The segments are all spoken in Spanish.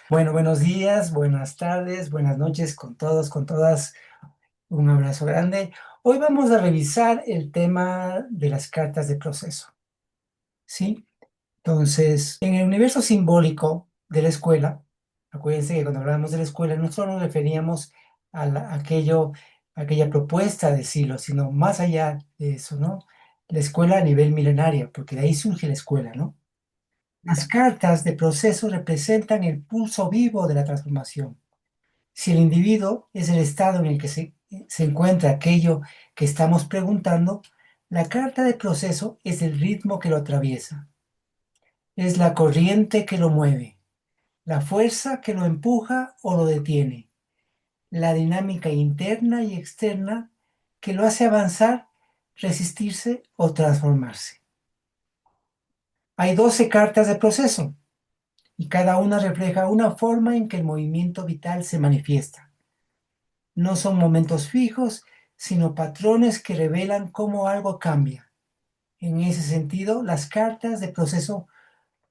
Bueno, buenos días, buenas tardes, buenas noches con todos, con todas. Un abrazo grande. Hoy vamos a revisar el tema de las cartas de proceso, ¿sí? Entonces, en el universo simbólico de la escuela, acuérdense que cuando hablamos de la escuela no solo nos referíamos a aquella propuesta de siglo, sino más allá de eso, ¿no? La escuela a nivel milenaria, porque de ahí surge la escuela, ¿no? Las cartas de proceso representan el pulso vivo de la transformación. Si el individuo es el estado en el que se encuentra aquello que estamos preguntando, la carta de proceso es el ritmo que lo atraviesa, es la corriente que lo mueve, la fuerza que lo empuja o lo detiene, la dinámica interna y externa que lo hace avanzar, resistirse o transformarse. Hay 12 cartas de proceso y cada una refleja una forma en que el movimiento vital se manifiesta. No son momentos fijos, sino patrones que revelan cómo algo cambia. En ese sentido, las cartas de proceso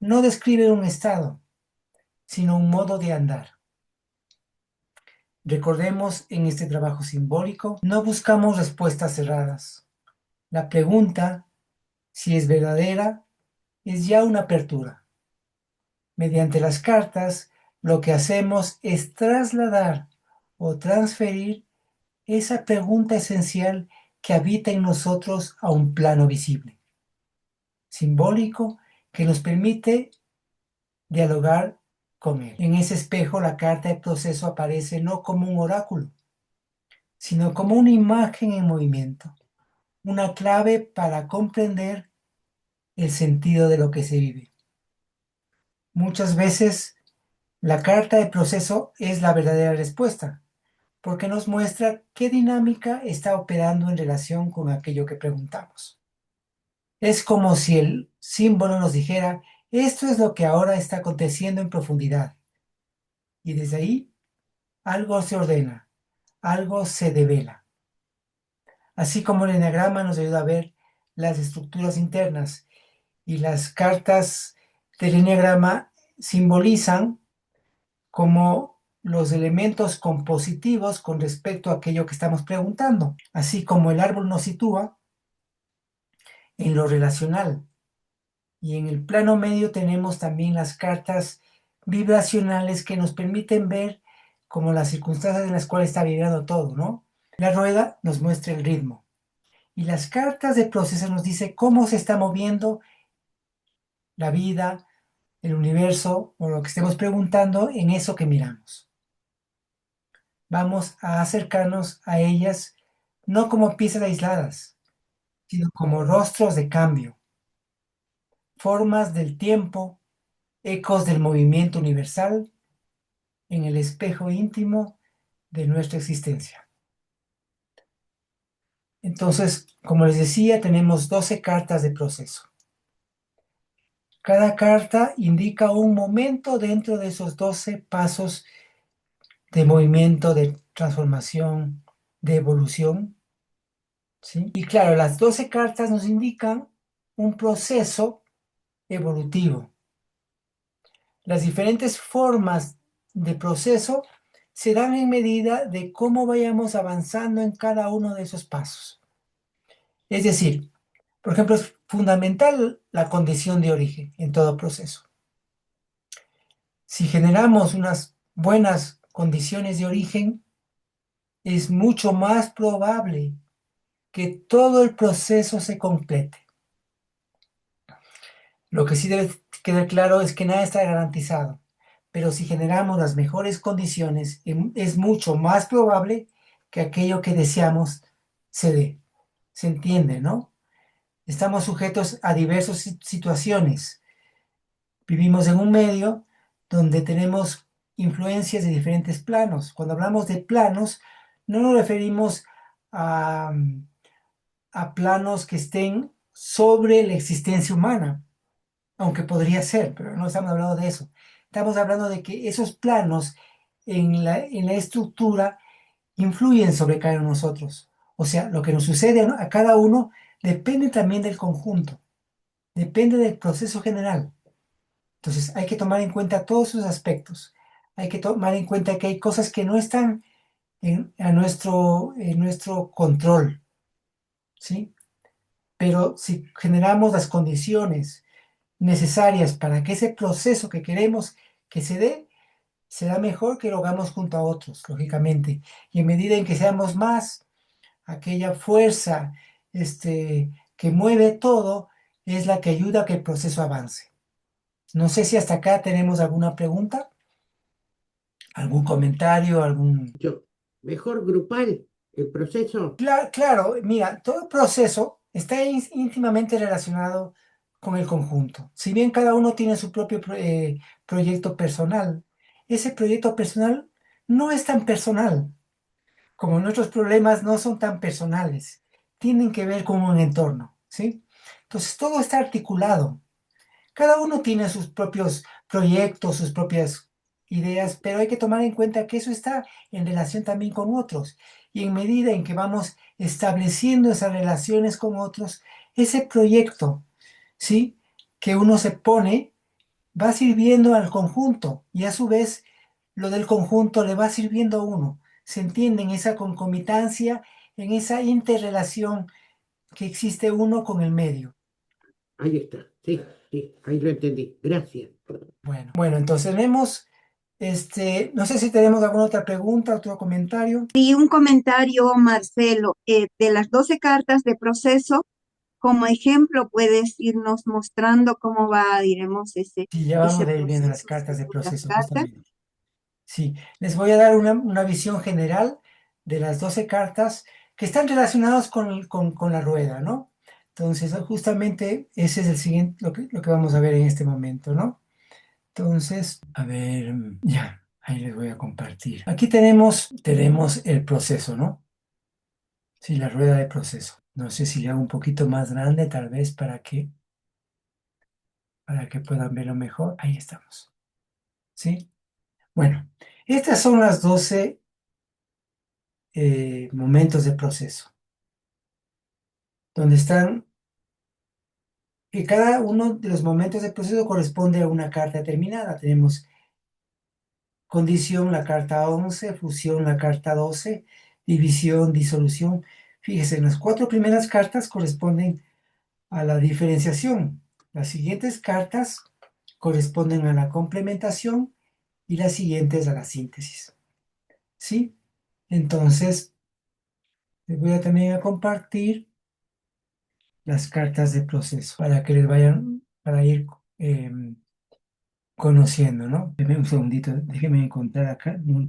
no describen un estado, sino un modo de andar. Recordemos, en este trabajo simbólico, no buscamos respuestas cerradas. La pregunta, si es verdadera, es ya una apertura. Mediante las cartas, lo que hacemos es trasladar o transferir esa pregunta esencial que habita en nosotros a un plano visible, simbólico, que nos permite dialogar con él. En ese espejo, la carta de proceso aparece no como un oráculo, sino como una imagen en movimiento, una clave para comprender el sentido de lo que se vive. Muchas veces, la carta de proceso es la verdadera respuesta, porque nos muestra qué dinámica está operando en relación con aquello que preguntamos. Es como si el símbolo nos dijera, esto es lo que ahora está aconteciendo en profundidad. Y desde ahí algo se ordena, algo se devela. Así como el enagrama nos ayuda a ver las estructuras internas y las cartas del enagrama simbolizan como los elementos compositivos con respecto a aquello que estamos preguntando. Así como el árbol nos sitúa en lo relacional. Y en el plano medio tenemos también las cartas vibracionales que nos permiten ver como las circunstancias en las cuales está vibrando todo, ¿no? La rueda nos muestra el ritmo y las cartas de proceso nos dice cómo se está moviendo la vida, el universo o lo que estemos preguntando en eso que miramos. Vamos a acercarnos a ellas no como piezas aisladas, sino como rostros de cambio, formas del tiempo, ecos del movimiento universal en el espejo íntimo de nuestra existencia. Entonces, como les decía, tenemos 12 cartas de proceso. Cada carta indica un momento dentro de esos 12 pasos de movimiento, de transformación, de evolución, ¿sí? Y claro, las 12 cartas nos indican un proceso evolutivo. Las diferentes formas de proceso se dan en medida de cómo vayamos avanzando en cada uno de esos pasos. Es decir, por ejemplo, es fundamental la condición de origen en todo proceso. Si generamos unas buenas condiciones de origen, es mucho más probable que todo el proceso se complete. Lo que sí debe quedar claro es que nada está garantizado, pero si generamos las mejores condiciones, es mucho más probable que aquello que deseamos se dé. ¿Se entiende, no? Estamos sujetos a diversas situaciones. Vivimos en un medio donde tenemos influencias de diferentes planos. Cuando hablamos de planos, no nos referimos a, a planos que estén sobre la existencia humana, aunque podría ser, pero no estamos hablando de eso. Estamos hablando de que esos planos en la estructura influyen sobre cada uno de nosotros. O sea, lo que nos sucede a cada uno depende también del conjunto, depende del proceso general. Entonces hay que tomar en cuenta todos esos aspectos. hay que tomar en cuenta que hay cosas que no están en nuestro control, ¿sí? Pero si generamos las condiciones necesarias para que ese proceso que queremos que se dé, será mejor que lo hagamos junto a otros, lógicamente. Y en medida en que seamos más, aquella fuerza que mueve todo es la que ayuda a que el proceso avance. No sé si hasta acá tenemos alguna pregunta, algún comentario, algún... Yo, mejor grupal el proceso. Claro, mira, todo proceso está íntimamente relacionado con el conjunto. Si bien cada uno tiene su propio proyecto personal, ese proyecto personal no es tan personal, como nuestros problemas no son tan personales, tienen que ver con un entorno, ¿sí? Entonces todo está articulado. Cada uno tiene sus propios proyectos, sus propias ideas, pero hay que tomar en cuenta que eso está en relación también con otros. Y en medida en que vamos estableciendo esas relaciones con otros, ese proyecto, ¿sí? Que uno se pone, va sirviendo al conjunto y a su vez lo del conjunto le va sirviendo a uno. Se entiende en esa concomitancia, en esa interrelación que existe uno con el medio. Ahí está. Sí, sí, ahí lo entendí. Gracias. Bueno, entonces tenemos, no sé si tenemos alguna otra pregunta, otro comentario. Y un comentario, Marcelo, de las 12 cartas de proceso, como ejemplo, puedes irnos mostrando cómo va, diremos, Sí, ya vamos ese a ir viendo las proceso cartas de según las proceso, cartas. justamente. Sí, les voy a dar una visión general de las 12 cartas que están relacionadas con la rueda, ¿no? Entonces, justamente ese es el siguiente, lo que vamos a ver en este momento, ¿no? Entonces, a ver, ya, ahí les voy a compartir. Aquí tenemos el proceso, ¿no? Sí, la rueda de proceso. No sé si le hago un poquito más grande, tal vez para que puedan verlo mejor. Ahí estamos. ¿Sí? Bueno, estas son las 12 momentos de proceso, donde están, que cada uno de los momentos de proceso corresponde a una carta determinada. Tenemos condición, la carta 11, fusión, la carta 12, división, disolución. Fíjese, las cuatro primeras cartas corresponden a la diferenciación. Las siguientes cartas corresponden a la complementación y las siguientes a la síntesis. ¿Sí? Entonces, les voy a también a compartir las cartas de proceso para que les vayan, para ir conociendo, ¿no? Déjenme un segundito, déjenme encontrar acá. No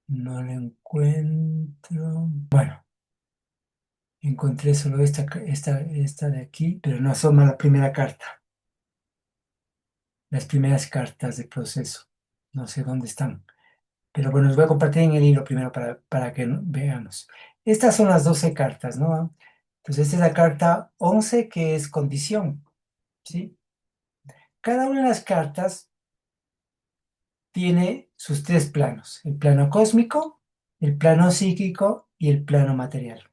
lo encuentro. Bueno, encontré solo esta de aquí, pero no asoma la primera carta, las primeras cartas de proceso. No sé dónde están. Pero bueno, les voy a compartir en el hilo primero para que veamos. Estas son las 12 cartas, ¿no? Entonces, esta es la carta 11 que es condición, ¿sí? Cada una de las cartas tiene sus tres planos, el plano cósmico, el plano psíquico y el plano material.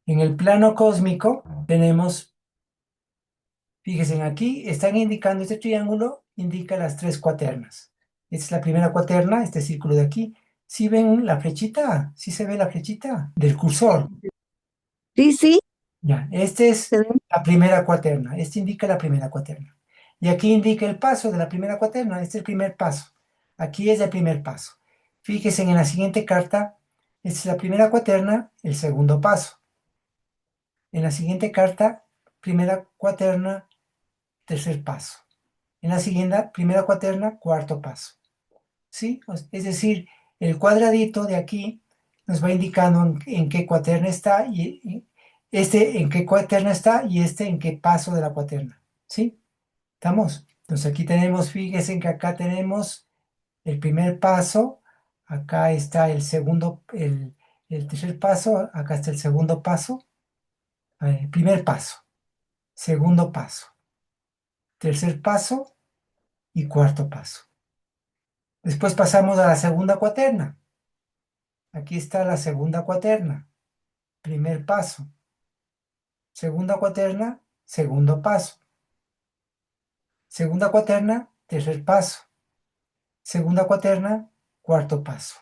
En el plano cósmico tenemos, fíjense aquí, están indicando este triángulo, indica las tres cuaternas. Esta es la primera cuaterna, este círculo de aquí. ¿Sí ven la flechita? ¿Sí se ve la flechita del cursor? Sí, sí, Ya, esta es se ve. la primera cuaterna. Este indica la primera cuaterna. Y aquí indica el paso de la primera cuaterna. Este es el primer paso. Aquí es el primer paso. Fíjense en la siguiente carta. Esta es la primera cuaterna, el segundo paso. En la siguiente carta, primera cuaterna, tercer paso. En la siguiente, primera cuaterna, cuarto paso. ¿Sí? Es decir, el cuadradito de aquí nos va indicando en qué cuaterna está y este en qué cuaterna está y este en qué paso de la cuaterna. ¿Sí? ¿Estamos? Entonces aquí tenemos, fíjense en que acá tenemos el primer paso, acá está el segundo, el tercer paso, acá está el segundo paso, primer paso, segundo paso, tercer paso y cuarto paso. Después pasamos a la segunda cuaterna. Aquí está la segunda cuaterna, primer paso, segunda cuaterna, segundo paso, segunda cuaterna, tercer paso, segunda cuaterna, cuarto paso.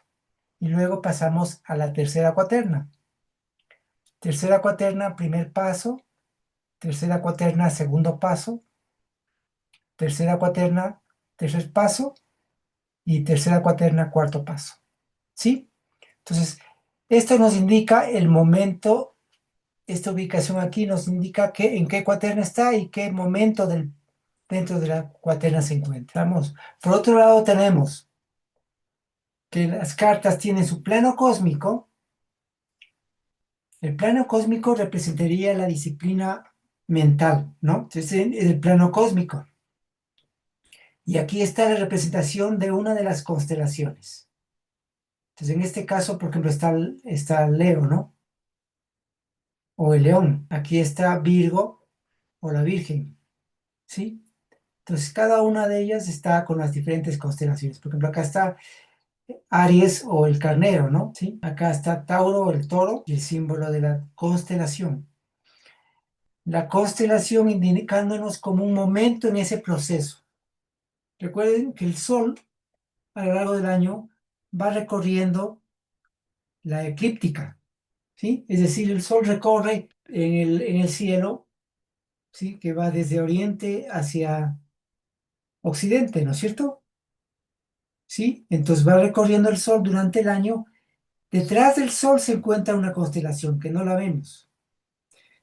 Y luego pasamos a la tercera cuaterna. Tercera cuaterna, primer paso. Tercera cuaterna, segundo paso. Tercera cuaterna, tercer paso. Y tercera cuaterna, cuarto paso. ¿Sí? Entonces, esto nos indica el momento, esta ubicación aquí nos indica en qué cuaterna está y qué momento dentro de la cuaterna se encuentra. Por otro lado, tenemos que las cartas tienen su plano cósmico. El plano cósmico representaría la disciplina mental, ¿no? Entonces, el plano cósmico. Y aquí está la representación de una de las constelaciones. Entonces, en este caso, por ejemplo, está Leo, ¿no? O el león. Aquí está Virgo o la Virgen, ¿sí? Entonces, cada una de ellas está con las diferentes constelaciones. Por ejemplo, acá está Aries o el carnero, ¿no? ¿Sí? Acá está Tauro o el toro y el símbolo de la constelación. La constelación indicándonos como un momento en ese proceso. Recuerden que el Sol a lo largo del año va recorriendo la eclíptica, ¿sí? Es decir, el Sol recorre en el cielo, ¿sí? Que va desde oriente hacia occidente, ¿no es cierto? ¿Sí? Entonces va recorriendo el Sol durante el año. Detrás del Sol se encuentra una constelación que no la vemos.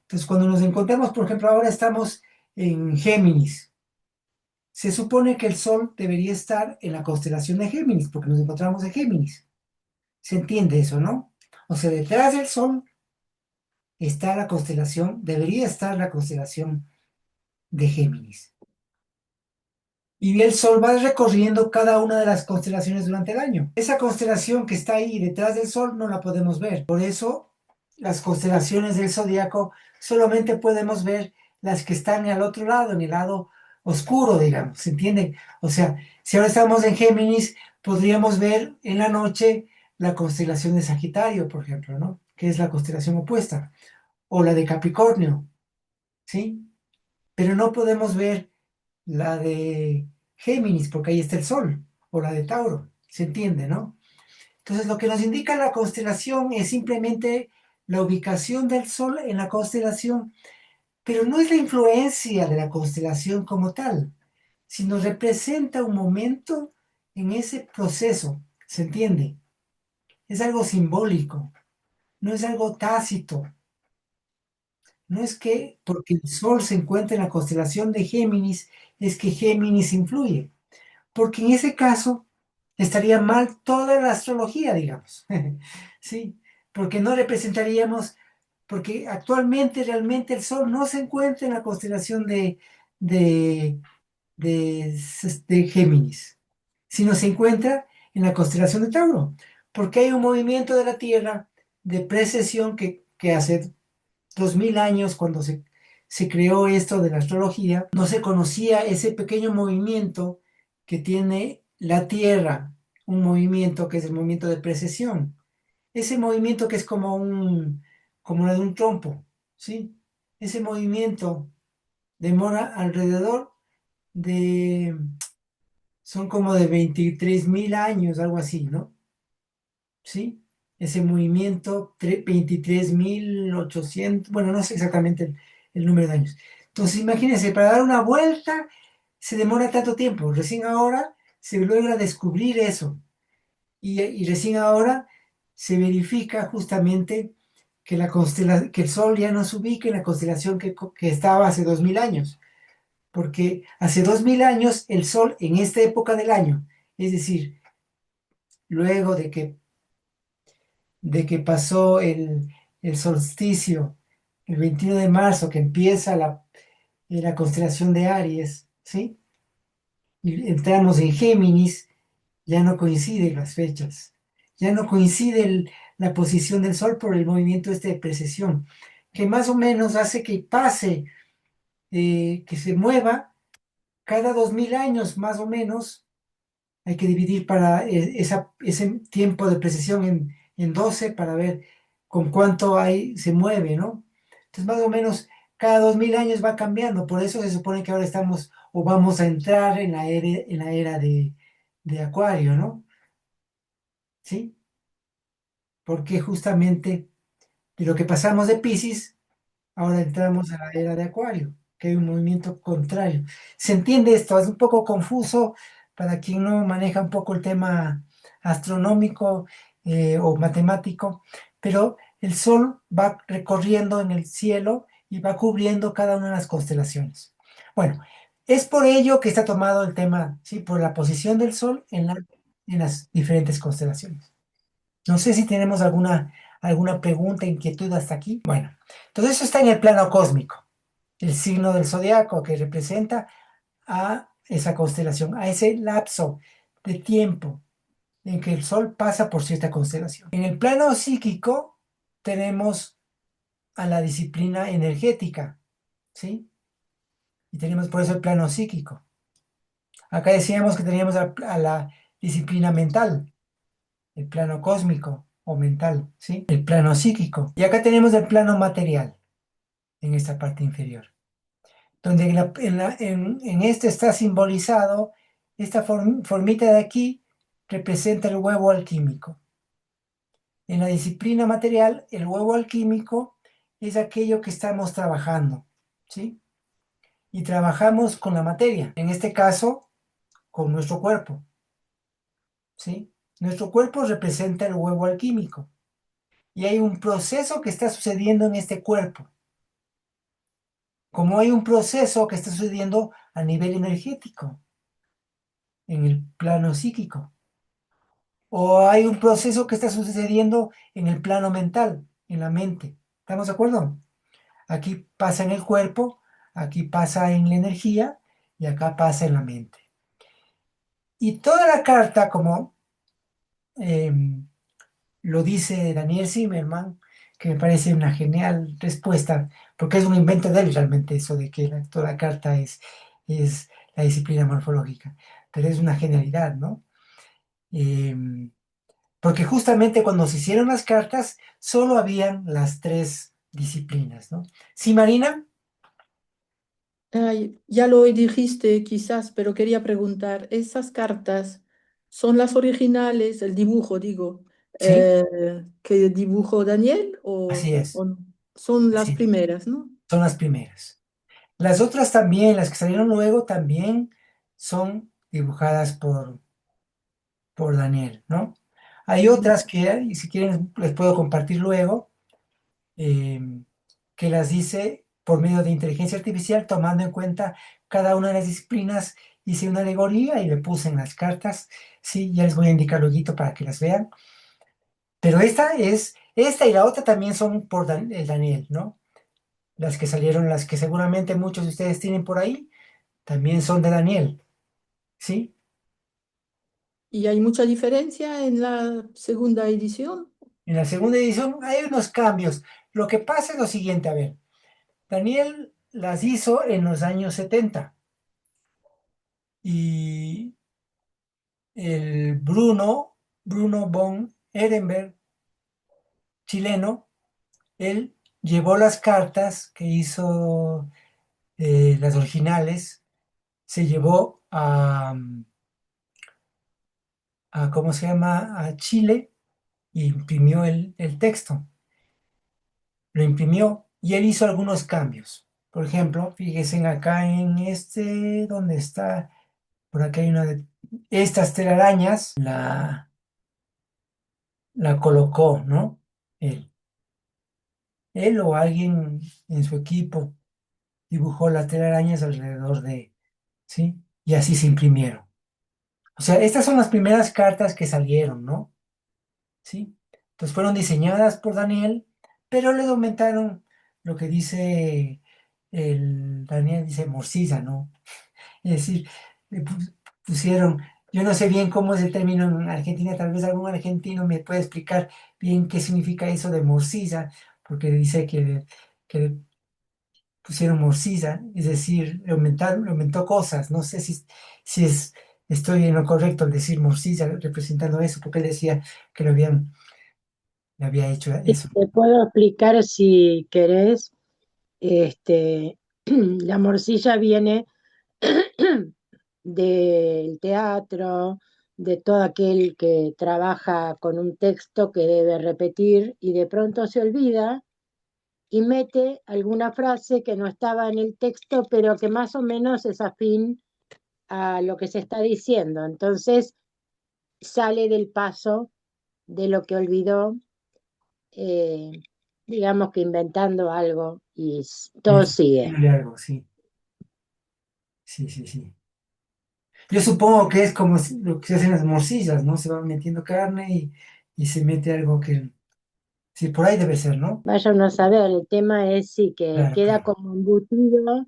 Entonces, cuando nos encontramos, por ejemplo, ahora estamos en Géminis. Se supone que el Sol debería estar en la constelación de Géminis, porque nos encontramos en Géminis. ¿Se entiende eso, no? O sea, detrás del Sol está la constelación, debería estar la constelación de Géminis. Y el Sol va recorriendo cada una de las constelaciones durante el año. Esa constelación que está ahí detrás del Sol no la podemos ver. Por eso, las constelaciones del zodiaco solamente podemos ver las que están al otro lado, en el lado oscuro, digamos. ¿Se entiende? O sea, si ahora estamos en Géminis, podríamos ver en la noche la constelación de Sagitario, por ejemplo, ¿no? Que es la constelación opuesta. O la de Capricornio, ¿sí? Pero no podemos ver la de Géminis, porque ahí está el Sol, o la de Tauro, ¿se entiende, no? Entonces, lo que nos indica la constelación es simplemente la ubicación del Sol en la constelación, pero no es la influencia de la constelación como tal, sino representa un momento en ese proceso, ¿se entiende? Es algo simbólico, no es algo tácito. No es que porque el Sol se encuentra en la constelación de Géminis, es que Géminis influye, porque en ese caso estaría mal toda la astrología, digamos. Sí, porque no representaríamos, porque actualmente realmente el Sol no se encuentra en la constelación de, de Géminis, sino se encuentra en la constelación de Tauro, porque hay un movimiento de la Tierra de precesión que hace 2000 años, cuando se creó esto de la astrología, no se conocía ese pequeño movimiento que tiene la Tierra, un movimiento que es el movimiento de precesión. Ese movimiento que es como la de un trompo, ¿sí? Ese movimiento demora alrededor de, son como de 23.000 años, algo así, ¿no? ¿Sí? Ese movimiento, 23.800, bueno, no sé exactamente el número de años. Entonces, imagínense, para dar una vuelta se demora tanto tiempo. Recién ahora se logra descubrir eso. Y recién ahora se verifica justamente que, que el Sol ya no se ubica en la constelación que estaba hace 2000 años. Porque hace 2000 años el Sol en esta época del año, es decir, luego de que pasó el solsticio, el 21 de marzo, que empieza la constelación de Aries, ¿sí? Y entramos en Géminis, ya no coinciden las fechas, ya no coincide la posición del Sol por el movimiento este de precesión, que más o menos hace que pase, que se mueva cada 2000 años, más o menos. Hay que dividir para ese tiempo de precesión en 12 para ver con cuánto se mueve, ¿no? Entonces, más o menos, cada 2000 años va cambiando. Por eso se supone que ahora estamos o vamos a entrar en la era de Acuario, ¿no? ¿Sí? Porque justamente de lo que pasamos de Piscis, ahora entramos a la era de Acuario, que hay un movimiento contrario. ¿Se entiende esto? Es un poco confuso para quien no maneja un poco el tema astronómico o matemático, pero el Sol va recorriendo en el cielo y va cubriendo cada una de las constelaciones. Bueno, es por ello que está tomado el tema, ¿sí? Por la posición del Sol en las diferentes constelaciones. No sé si tenemos alguna pregunta, inquietud hasta aquí. Bueno, entonces eso está en el plano cósmico, el signo del zodiaco que representa a esa constelación, a ese lapso de tiempo en que el Sol pasa por cierta constelación. En el plano psíquico tenemos a la disciplina energética, ¿sí? Y tenemos por eso el plano psíquico. Acá decíamos que teníamos a la disciplina mental, el plano cósmico o mental, ¿sí? El plano psíquico. Y acá tenemos el plano material, en esta parte inferior, donde en este está simbolizado, esta formita de aquí representa el huevo alquímico. En la disciplina material, el huevo alquímico es aquello que estamos trabajando, ¿sí? Y trabajamos con la materia, en este caso, con nuestro cuerpo, ¿sí? Nuestro cuerpo representa el huevo alquímico y hay un proceso que está sucediendo en este cuerpo, como hay un proceso que está sucediendo a nivel energético, en el plano psíquico, o hay un proceso que está sucediendo en el plano mental, en la mente. ¿Estamos de acuerdo? Aquí pasa en el cuerpo, aquí pasa en la energía y acá pasa en la mente. Y toda la carta, como lo dice Daniel Zimmerman, que me parece una genial respuesta, porque es un invento de él realmente eso de que toda carta es la disciplina morfológica, pero es una genialidad, ¿no? Porque justamente cuando se hicieron las cartas, solo habían las tres disciplinas, ¿no? ¿Sí, Marina? Ay, ya lo dijiste quizás, pero quería preguntar, ¿esas cartas son las originales, el dibujo, digo, Sí, que dibujó Daniel así es, o no? Son las así es. primeras, ¿no? Son las primeras. Las otras también, las que salieron luego, también son dibujadas por Daniel, ¿no? Hay Ujú. otras que, y si quieren, les puedo compartir luego, eh, que las hice por medio de inteligencia artificial, tomando en cuenta cada una de las disciplinas, hice una alegoría y le puse en las cartas, sí, ya les voy a indicar luego para que las vean, pero esta y la otra también son por el Daniel, ¿no? Las que salieron, las que seguramente muchos de ustedes tienen por ahí, también son de Daniel, ¿sí? ¿Y hay mucha diferencia en la segunda edición? En la segunda edición hay unos cambios. Lo que pasa es lo siguiente, a ver, Daniel las hizo en los años 70 y el Bruno von Ehrenberg, chileno, él llevó las cartas que hizo, las originales, se llevó ¿cómo se llama? A Chile e imprimió el texto. Lo imprimió y él hizo algunos cambios. Por ejemplo, fíjense acá en este, ¿dónde está? Por acá hay una de estas telarañas, la colocó, ¿no? Él. Él o alguien en su equipo dibujó las telarañas alrededor de, ¿sí? Y así se imprimieron. O sea, estas son las primeras cartas que salieron, ¿no? ¿Sí? Entonces fueron diseñadas por Daniel, pero le aumentaron lo que dice el Daniel, dice morcilla, ¿no? Es decir, le pusieron, yo no sé bien cómo es el término en Argentina, tal vez algún argentino me puede explicar bien qué significa eso de morcilla, porque dice que le pusieron morcilla, es decir, le aumentó cosas, no sé si estoy en lo correcto al decir morcilla representando eso, porque él decía que le había hecho Sí, eso. te puedo explicar si querés. La morcilla viene del teatro, de todo aquel que trabaja con un texto que debe repetir y de pronto se olvida y mete alguna frase que no estaba en el texto, pero que más o menos es afín a lo que se está diciendo. Entonces sale del paso de lo que olvidó, eh, digamos que inventando algo y todo sigue. Metiéndole algo, sí. Sí, sí, sí. Yo supongo que es como lo que se hace en las morcillas, ¿no? Se va metiendo carne y se mete algo que... Sí, por ahí debe ser, ¿no? Vaya uno a saber, el tema es sí que Claro, queda claro. como embutido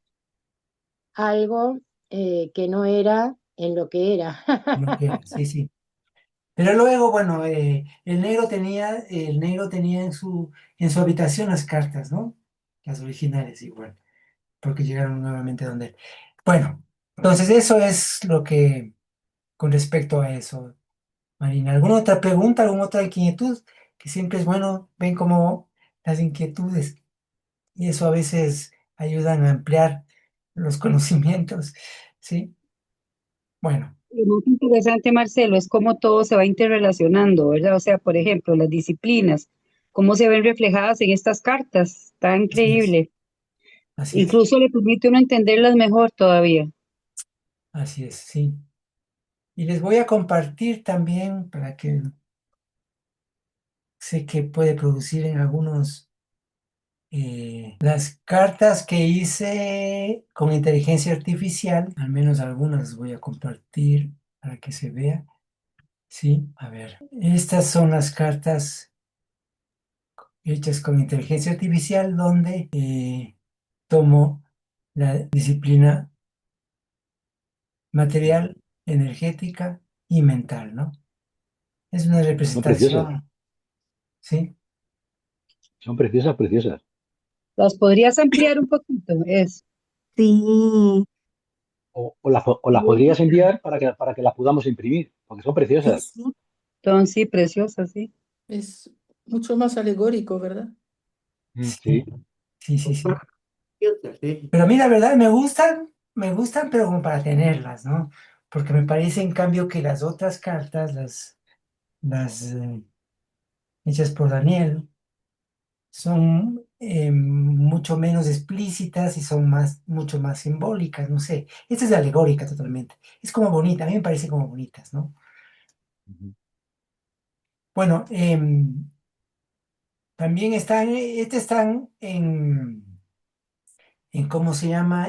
algo que no era en lo que era. Lo que era, sí, sí. Pero luego, bueno, el negro tenía en su habitación las cartas, ¿no? Las originales igual, porque llegaron nuevamente donde él. Bueno, entonces eso es lo que con respecto a eso, Marina. ¿Alguna otra pregunta, alguna otra inquietud? Que siempre es bueno, ven como las inquietudes y eso a veces ayudan a ampliar los conocimientos, ¿sí? Bueno, Lo más interesante, Marcelo, es cómo todo se va interrelacionando, ¿verdad? O sea, por ejemplo, las disciplinas, cómo se ven reflejadas en estas cartas. Está así es, increíble. así es, Incluso le permite a uno entenderlas mejor todavía. así es, sí. Y les voy a compartir también para que sé que puede producir en algunos las cartas que hice con inteligencia artificial, al menos algunas les voy a compartir para que se vea. Sí, a ver, estas son las cartas hechas con inteligencia artificial donde tomo la disciplina material, energética y mental, ¿no? Es una Son preciosas, representación, ¿sí? son preciosas, preciosas. ¿Las podrías ampliar un poquito? Es. Sí, O las podrías enviar para que las podamos imprimir, porque son sí, preciosas. sí. Son, sí, preciosas, sí. Es mucho más alegórico, ¿verdad? Sí. Sí, sí, sí, sí. Preciosas, ¿eh? Pero a mí la verdad me gustan, pero como para tenerlas, ¿no? Porque me parece en cambio que las otras cartas, las hechas por Daniel, son mucho menos explícitas y son mucho más simbólicas, no sé. Esta es alegórica totalmente. Es como bonita, a mí me parece como bonitas, ¿no? Ujú. Bueno, también están en ¿cómo se llama?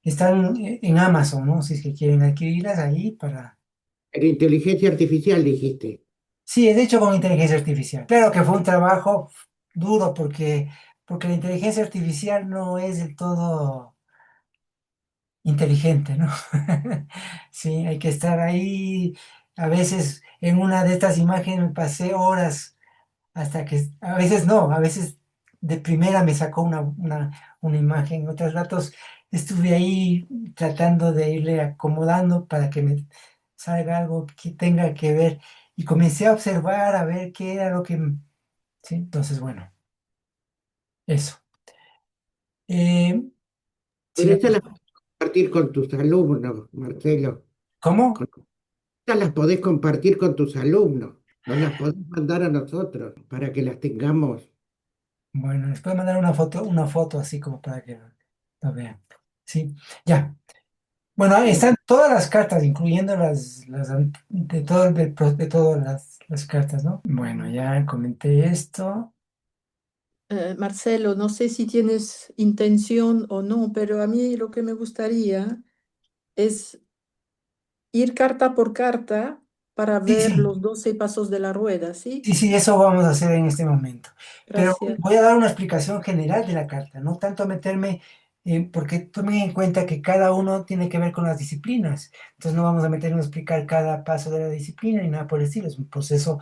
Están en Amazon, ¿no? Si es que quieren adquirirlas ahí para... En inteligencia artificial dijiste. Sí, es hecho con inteligencia artificial. Claro que fue un trabajo duro porque la inteligencia artificial no es del todo inteligente, ¿no? Sí, hay que estar ahí. A veces en una de estas imágenes me pasé horas hasta que, a veces no, a veces de primera me sacó una imagen, otros ratos estuve ahí tratando de irle acomodando para que me salga algo que tenga que ver y comencé a observar a ver qué era lo que, sí, entonces bueno, eso. Eh, Pero sigamos. estas las podés compartir con tus alumnos, Marcelo. ¿Cómo? Con- Estas las podés compartir con tus alumnos. Nos las podés mandar a nosotros para que las tengamos. Bueno, les puedo mandar una foto así como para que lo vean. Sí, ya. Bueno, ahí están todas las cartas, incluyendo de todas las cartas, ¿no? Bueno, ya comenté esto. Marcelo, no sé si tienes intención o no, pero a mí lo que me gustaría es ir carta por carta para Sí, ver sí, los 12 pasos de la rueda, ¿sí? sí, sí, eso vamos a hacer en este momento. Pero Gracias. voy a dar una explicación general de la carta, no tanto meterme, porque tomen en cuenta que cada uno tiene que ver con las disciplinas. Entonces no vamos a meternos a explicar cada paso de la disciplina ni nada por el estilo. Es un proceso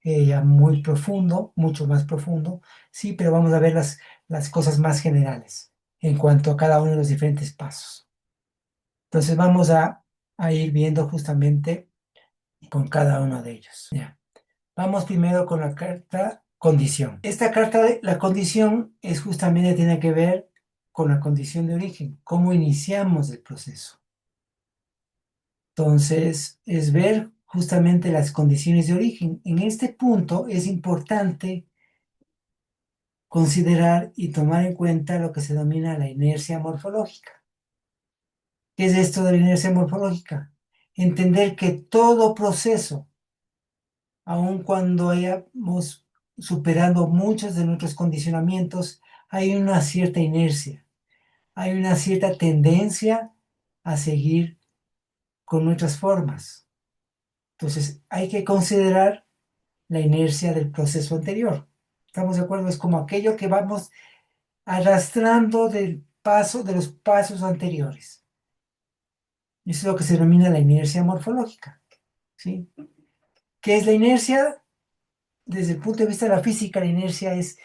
ya muy profundo, mucho más profundo, sí, pero vamos a ver las cosas más generales en cuanto a cada uno de los diferentes pasos. Entonces vamos a ir viendo justamente con cada uno de ellos. Ya. Vamos primero con la carta condición. Esta carta de la condición es justamente tiene que ver con la condición de origen, cómo iniciamos el proceso. Entonces, es ver justamente las condiciones de origen. En este punto es importante considerar y tomar en cuenta lo que se denomina la inercia morfológica. ¿Qué es esto de la inercia morfológica? Entender que todo proceso, aun cuando hayamos superado muchos de nuestros condicionamientos, hay una cierta inercia, hay una cierta tendencia a seguir con nuestras formas. Entonces, hay que considerar la inercia del proceso anterior. ¿Estamos de acuerdo? Es como aquello que vamos arrastrando de los pasos anteriores. Eso es lo que se denomina la inercia morfológica, ¿sí? ¿Qué es la inercia? Desde el punto de vista de la física, la inercia es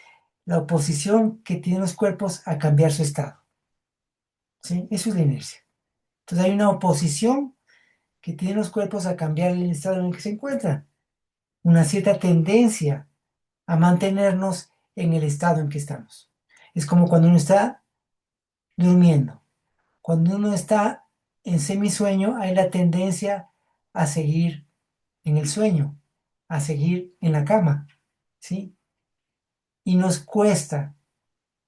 la oposición que tienen los cuerpos a cambiar su estado, ¿sí? Eso es la inercia. Entonces hay una oposición que tienen los cuerpos a cambiar el estado en el que se encuentran, una cierta tendencia a mantenernos en el estado en que estamos. Es como cuando uno está durmiendo. Cuando uno está en semisueño, hay la tendencia a seguir en el sueño, a seguir en la cama, ¿sí? Y nos cuesta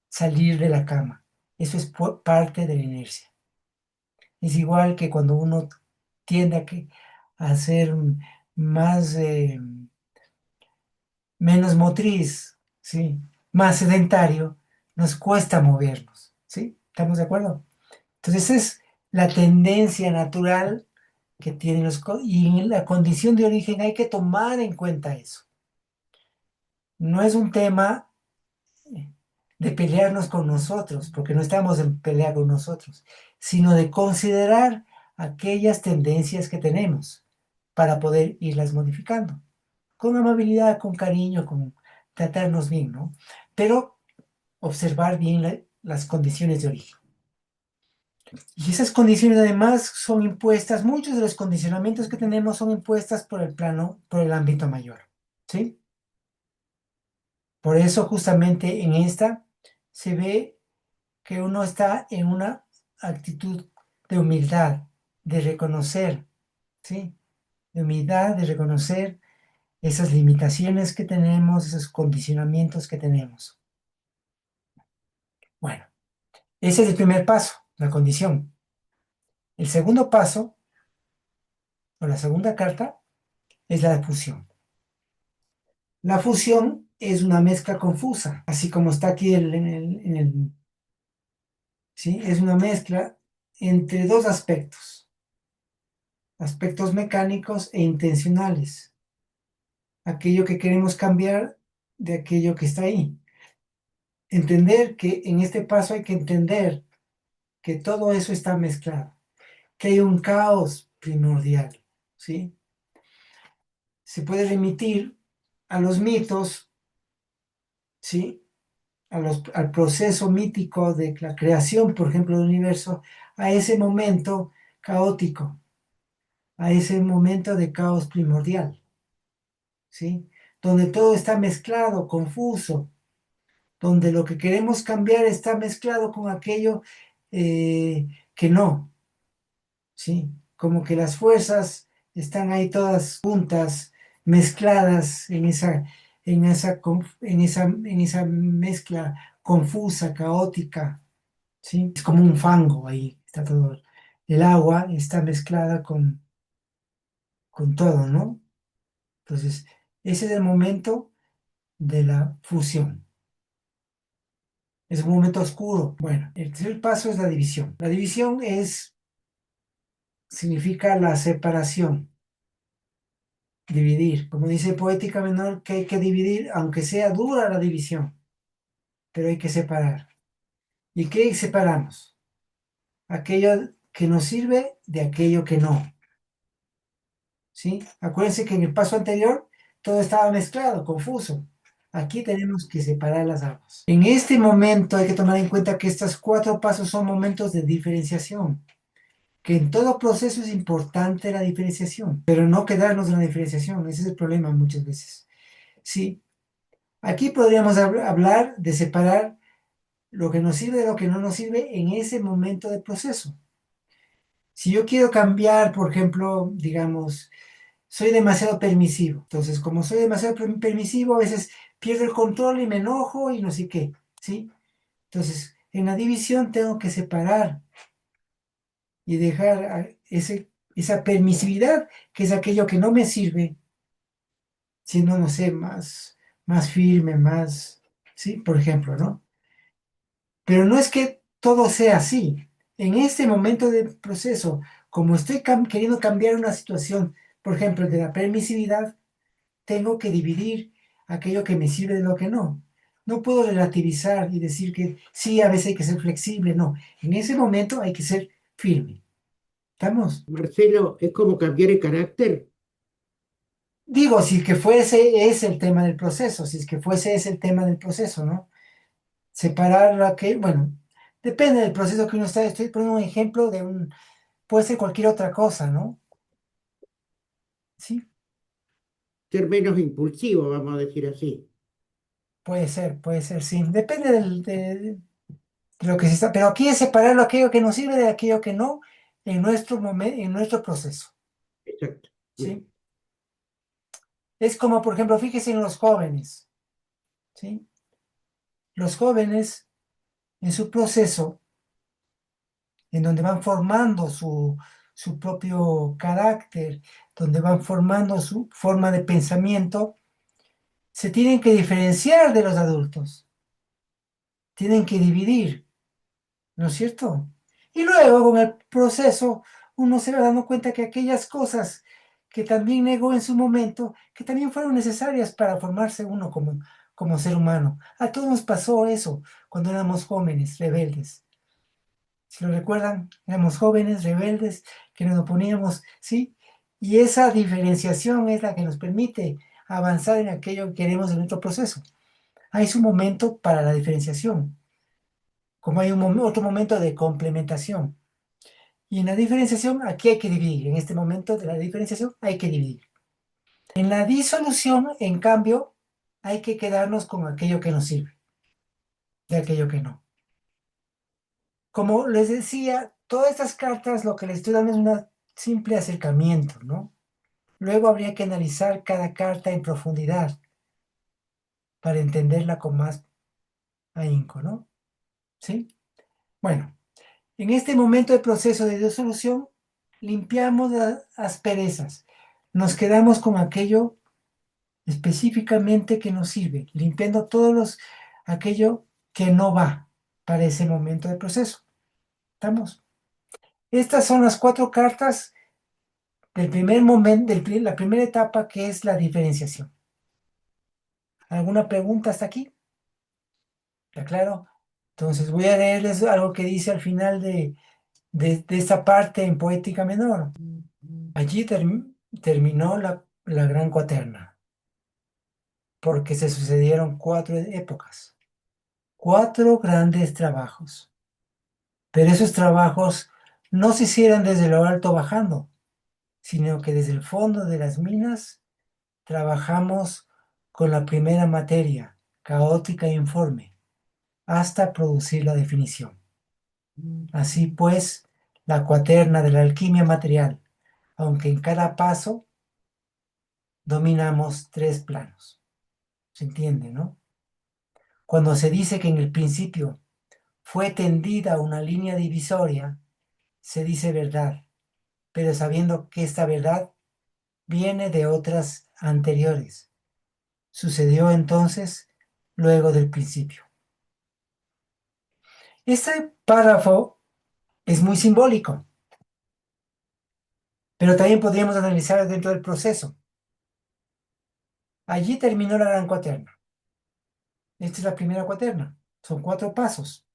salir de la cama. Eso es parte de la inercia. Es igual que cuando uno tiende a ser más, menos motriz, ¿sí? Más sedentario, nos cuesta movernos, ¿sí? ¿Estamos de acuerdo? Entonces, esa es la tendencia natural que tienen y en la condición de origen hay que tomar en cuenta eso. No es un tema de pelearnos con nosotros, porque no estamos en pelea con nosotros, sino de considerar aquellas tendencias que tenemos para poder irlas modificando. Con amabilidad, con cariño, con tratarnos bien, ¿no? Pero observar bien las condiciones de origen. Y esas condiciones además son impuestas, muchos de los condicionamientos que tenemos son impuestas por el plano, por el ámbito mayor, ¿sí? Por eso justamente en esta se ve que uno está en una actitud de humildad, de reconocer, ¿sí? De humildad, de reconocer esas limitaciones que tenemos, esos condicionamientos que tenemos. Bueno, ese es el primer paso, la condición. El segundo paso, o la segunda carta, es la fusión. La fusión es una mezcla confusa, así como está aquí ¿sí? Es una mezcla entre dos aspectos, aspectos mecánicos e intencionales. Aquello que queremos cambiar de aquello que está ahí. Entender que en este paso hay que entender que todo eso está mezclado, que hay un caos primordial, ¿sí? Se puede remitir a los mitos, ¿sí? Al proceso mítico de la creación, por ejemplo, del universo, a ese momento caótico, a ese momento de caos primordial, ¿sí? Donde todo está mezclado, confuso, donde lo que queremos cambiar está mezclado con aquello que no, ¿sí? Como que las fuerzas están ahí todas juntas, mezcladas en esa mezcla confusa, caótica, ¿sí? Es como un fango ahí, está todo. El agua está mezclada con todo, ¿no? Entonces, ese es el momento de la fusión. Es un momento oscuro. Bueno, el tercer paso es la división. La división significa la separación, dividir. Como dice Poética Menor, que hay que dividir, aunque sea dura la división, pero hay que separar. ¿Y qué separamos? Aquello que nos sirve de aquello que no. ¿Sí? Acuérdense que en el paso anterior todo estaba mezclado, confuso. Aquí tenemos que separar las aguas. En este momento hay que tomar en cuenta que estos 4 pasos son momentos de diferenciación, que en todo proceso es importante la diferenciación, pero no quedarnos en la diferenciación, ese es el problema muchas veces. Sí, aquí podríamos hablar de separar lo que nos sirve de lo que no nos sirve en ese momento del proceso. Si yo quiero cambiar, por ejemplo, digamos, soy demasiado permisivo. Entonces, como soy demasiado permisivo, a veces pierdo el control y me enojo y no sé qué, ¿sí? Entonces, en la división tengo que separar y dejar esa permisividad, que es aquello que no me sirve, siendo, no sé, más firme, más, ¿sí? Por ejemplo, ¿no? Pero no es que todo sea así. En este momento del proceso, como estoy queriendo cambiar una situación, por ejemplo, de la permisividad, tengo que dividir aquello que me sirve de lo que no. No puedo relativizar y decir que sí, a veces hay que ser flexible, no. En ese momento hay que ser firme. ¿Estamos? Marcelo, es como cambiar el carácter. Digo, si es que fuese es el tema del proceso, si es que fuese es el tema del proceso, ¿no? Separar bueno, depende del proceso que uno está. Estoy poniendo un ejemplo puede ser cualquier otra cosa, ¿no? Sí, Ser menos impulsivo, vamos a decir así. puede ser, sí. Depende de lo que se está. Pero aquí es separarlo aquello que nos sirve de aquello que no en nuestro momento, en nuestro proceso, Exacto. Bien. ¿sí? Es como, por ejemplo, fíjese en los jóvenes, ¿sí? Los jóvenes en su proceso, en donde van formando su propio carácter, donde van formando su forma de pensamiento, se tienen que diferenciar de los adultos, tienen que dividir, ¿no es cierto? Y luego con el proceso uno se va dando cuenta que aquellas cosas que también negó en su momento, que también fueron necesarias para formarse uno como ser humano. A todos nos pasó eso cuando éramos jóvenes, rebeldes. Si lo recuerdan, éramos jóvenes, rebeldes, que nos oponíamos, ¿sí? Y esa diferenciación es la que nos permite avanzar en aquello que queremos en nuestro proceso. Hay su momento para la diferenciación, como hay otro momento de complementación. Y en la diferenciación, aquí hay que dividir. En este momento de la diferenciación, hay que dividir. En la disolución, en cambio, hay que quedarnos con aquello que nos sirve, de aquello que no. Como les decía, todas estas cartas lo que les estoy dando es un simple acercamiento, ¿no? Luego habría que analizar cada carta en profundidad para entenderla con más ahínco, ¿no? ¿Sí? Bueno, en este momento del proceso de disolución, limpiamos las asperezas. Nos quedamos con aquello específicamente que nos sirve, limpiando aquello que no va para ese momento del proceso. ¿Estamos? Estas son las 4 cartas del primer momento, la primera etapa, que es la diferenciación. ¿Alguna pregunta hasta aquí? ¿Está claro? Entonces voy a leerles algo que dice al final de esta parte en Poética Menor. Allí terminó la Gran Cuaterna, porque se sucedieron 4 épocas, 4 grandes trabajos. Pero esos trabajos no se hicieron desde lo alto bajando, sino que desde el fondo de las minas trabajamos con la primera materia, caótica e informe, hasta producir la definición. Así pues, la cuaterna de la alquimia material, aunque en cada paso dominamos 3 planos. ¿Se entiende, no? Cuando se dice que en el principio fue tendida una línea divisoria, se dice verdad, pero sabiendo que esta verdad viene de otras anteriores. Sucedió entonces luego del principio. Este párrafo es muy simbólico, pero también podríamos analizar dentro del proceso. Allí terminó la gran cuaterna. Esta es la primera cuaterna. Son 4 pasos.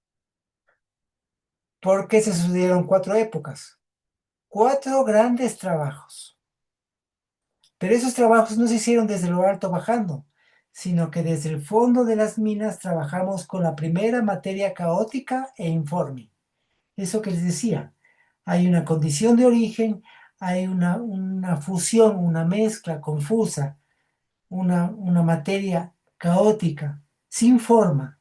¿Por qué se sucedieron 4 épocas? 4 grandes trabajos. Pero esos trabajos no se hicieron desde lo alto bajando, sino que desde el fondo de las minas trabajamos con la primera materia caótica e informe. Eso que les decía, hay una condición de origen, hay una fusión, una mezcla confusa, una materia caótica, sin forma,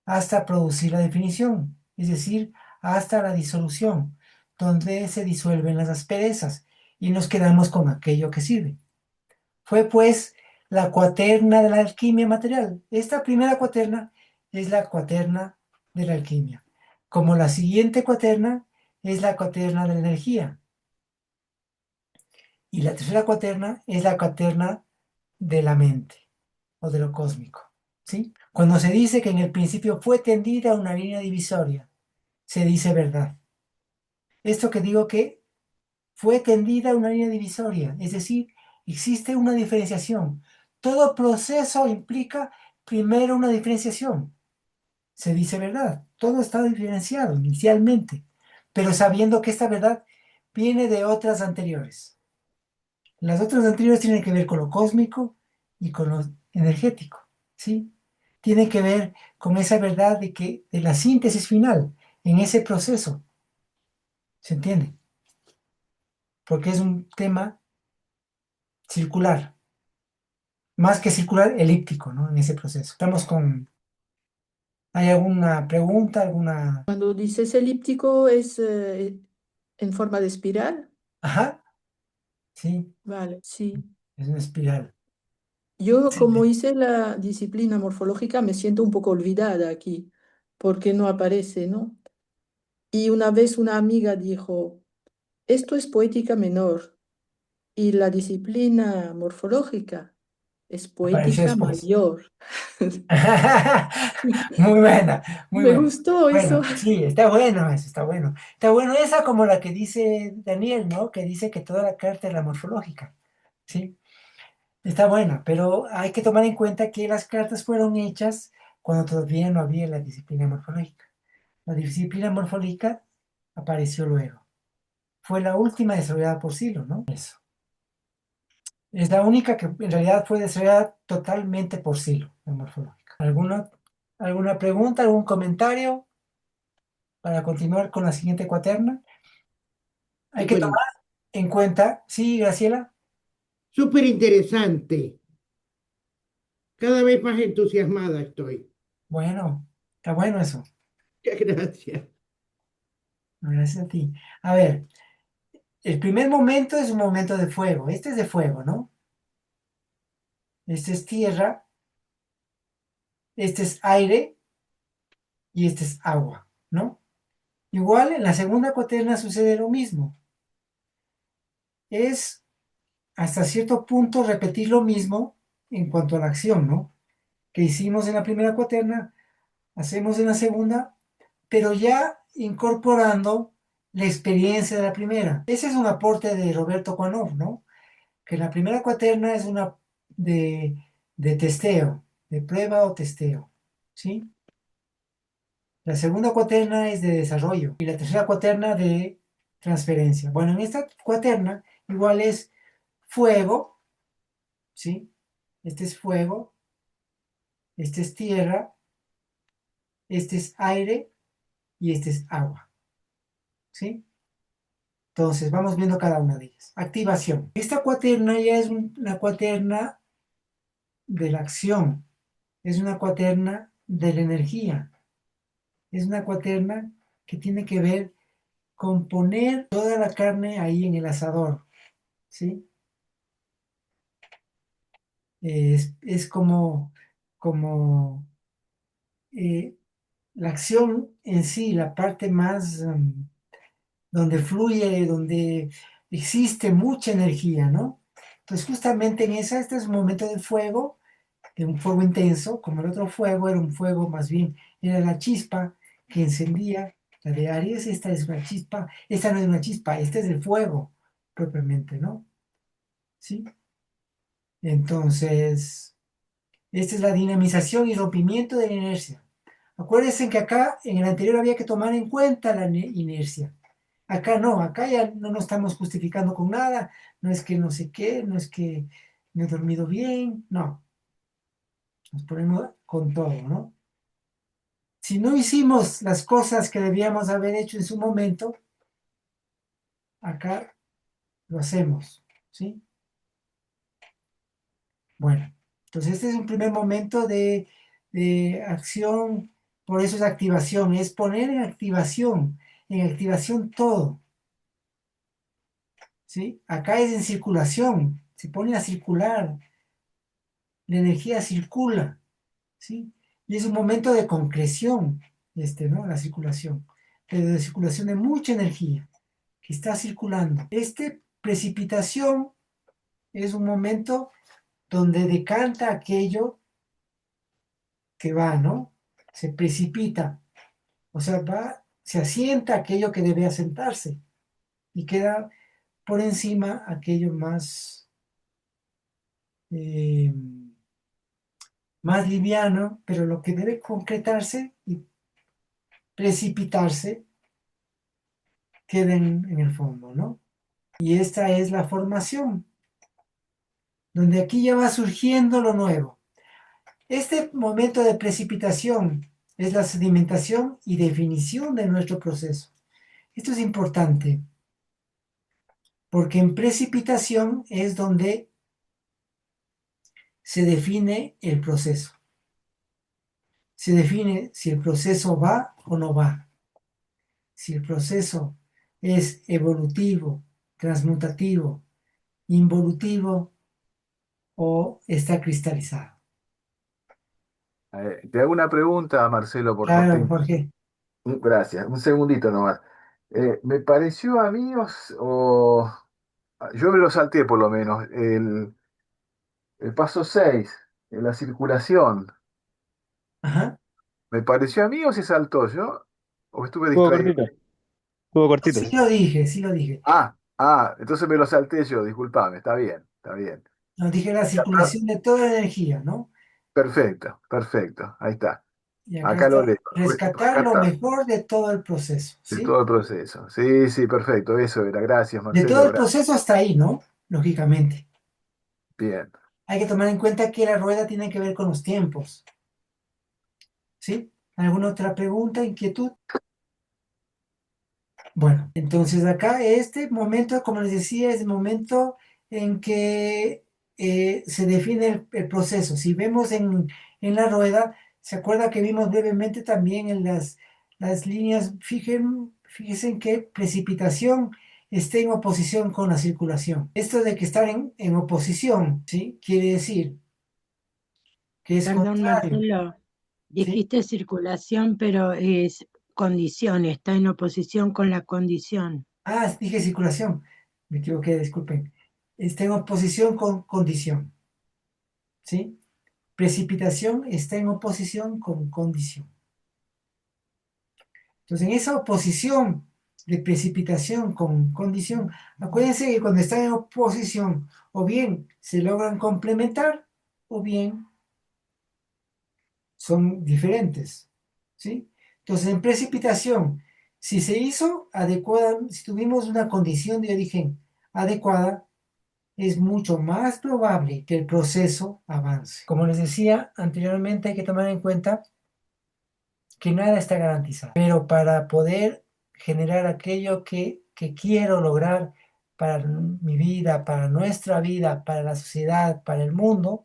hasta producir la definición, es decir, hasta la disolución. donde se disuelven las asperezas y nos quedamos con aquello que sirve. Fue pues la cuaterna de la alquimia material. Esta primera cuaterna es la cuaterna de la alquimia, como la siguiente cuaterna es la cuaterna de la energía. Y la tercera cuaterna es la cuaterna de la mente o de lo cósmico, ¿sí? Cuando se dice que en el principio fue tendida una línea divisoria, se dice verdad. Esto que digo que fue tendida una línea divisoria, es decir, existe una diferenciación. Todo proceso implica primero una diferenciación. Se dice verdad, todo está diferenciado inicialmente, pero sabiendo que esta verdad viene de otras anteriores. Las otras anteriores tienen que ver con lo cósmico y con lo energético, ¿sí? Tiene que ver con esa verdad de la síntesis final en ese proceso. ¿Se entiende? Porque es un tema circular, más que circular, elíptico, ¿no? En ese proceso. ¿Hay alguna pregunta, alguna? Cuando dices elíptico es en forma de espiral. Ajá, sí, Vale, sí. es una espiral. Yo, Sí. como hice la disciplina morfológica, me siento un poco olvidada aquí, porque no aparece, ¿no? Y una vez una amiga dijo, esto es poética menor y la disciplina morfológica es Apareció poética después. mayor. Muy buena, muy Me buena. gustó eso. Bueno, sí, está bueno eso, está bueno. Está bueno esa como la que dice Daniel, ¿no? Que dice que toda la carta es la morfológica, ¿sí? Está buena, pero hay que tomar en cuenta que las cartas fueron hechas cuando todavía no había la disciplina morfológica. La disciplina morfológica apareció luego. Fue la última desarrollada por Silo, ¿no? Eso. Es la única que en realidad fue desarrollada totalmente por Silo, la morfológica. ¿Alguna pregunta, algún comentario para continuar con la siguiente cuaterna? Hay que Súper, tomar en cuenta, sí, Graciela. súper interesante. Cada vez más entusiasmada estoy. Bueno, está bueno eso. Muchas gracias. Gracias a ti. A ver, el primer momento es un momento de fuego. Este es de fuego, ¿no? Este es tierra, este es aire y este es agua, ¿no? Igual en la segunda cuaterna sucede lo mismo. Es hasta cierto punto repetir lo mismo en cuanto a la acción, ¿no? Que hicimos en la primera cuaterna, hacemos en la segunda, pero ya incorporando la experiencia de la primera. Ese es un aporte de Roberto Cuanov, ¿no? Que la primera cuaterna es una de, de testeo, de prueba o testeo, ¿sí? La segunda cuaterna es de desarrollo y la tercera cuaterna de transferencia. Bueno, en esta cuaterna igual es fuego, ¿sí? Este es fuego, este es tierra, este es aire y este es agua, ¿sí? Entonces, vamos viendo cada una de ellas. Activación. Esta cuaterna ya es una cuaterna de la acción, es una cuaterna de la energía, es una cuaterna que tiene que ver con poner toda la carne ahí en el asador, ¿sí? Es como la acción en sí, la parte más donde fluye, donde existe mucha energía, ¿no? Entonces justamente en esa, este es un momento de fuego, de un fuego intenso, como el otro fuego era un fuego más bien, era la chispa que encendía, la de Aries, esta es una chispa, esta no es una chispa, este es el fuego propiamente, ¿no? ¿Sí? Entonces, esta es la dinamización y rompimiento de la inercia. Acuérdense que acá en el anterior había que tomar en cuenta la inercia. Acá no, acá ya no nos estamos justificando con nada, no es que no sé qué, no es que no he dormido bien, no, nos ponemos con todo, ¿no? Si no hicimos las cosas que debíamos haber hecho en su momento, acá lo hacemos, ¿sí? Bueno, entonces este es un primer momento de acción, por eso es activación, es poner en activación todo. ¿sí? Acá es en circulación, se pone a circular, la energía circula, ¿sí? Y es un momento de concreción, ¿no? La circulación, pero de circulación de mucha energía que está circulando. Precipitación es un momento donde decanta aquello que va, ¿no? Se precipita, o sea, se asienta aquello que debe asentarse y queda por encima aquello eh, más liviano, pero lo que debe concretarse y precipitarse queda en el fondo, ¿no? Y esta es la formación, donde aquí ya va surgiendo lo nuevo. Este momento de precipitación es la sedimentación y definición de nuestro proceso. Esto es importante, porque en precipitación es donde se define el proceso. Se define si el proceso va o no va. Si el proceso es evolutivo, transmutativo, involutivo o está cristalizado. Te hago una pregunta, Marcelo, por favor. Claro, Jorge. Gracias, un segundito nomás. Me pareció a mí, yo me lo salté por lo menos, el paso 6, en la circulación. Ajá. ¿Me pareció a mí o se saltó yo? ¿O estuve Estuvo distraído? cortito, estuvo cortito. Sí lo dije, sí lo dije. Entonces me lo salté yo, discúlpame, está bien, está bien. Nos dije la circulación de toda la energía, ¿no? Perfecto, perfecto, ahí está. Y acá Acá lo está leo. rescatar Acá lo está, mejor de todo el proceso, de ¿sí? todo el proceso. Sí, sí, perfecto, eso era. Gracias, De todo Marcelo, el gracias. proceso hasta ahí, ¿no? Lógicamente. Bien. Hay que tomar en cuenta que la rueda tiene que ver con los tiempos, ¿sí? ¿Alguna otra pregunta, inquietud? Bueno, entonces acá este momento, como les decía, es el momento en que se define el proceso. Si vemos en la rueda, ¿se acuerda que vimos brevemente también en las líneas? Fíjense en que precipitación está en oposición con la circulación. Esto de que estar en oposición, ¿sí? Quiere decir que es Perdón, contrario, Marcelo, ¿sí? dijiste circulación, pero es condición, está en oposición con la condición. Ah, dije circulación. Me equivoqué, disculpen. Está en oposición con condición, ¿sí? Precipitación está en oposición con condición. Entonces, en esa oposición de precipitación con condición, acuérdense que cuando están en oposición, o bien se logran complementar, o bien son diferentes, ¿sí? Entonces, en precipitación, si se hizo adecuada, si tuvimos una condición de origen adecuada, es mucho más probable que el proceso avance. Como les decía anteriormente, hay que tomar en cuenta que nada está garantizado, pero para poder generar aquello que quiero lograr para mi vida, para nuestra vida, para la sociedad, para el mundo,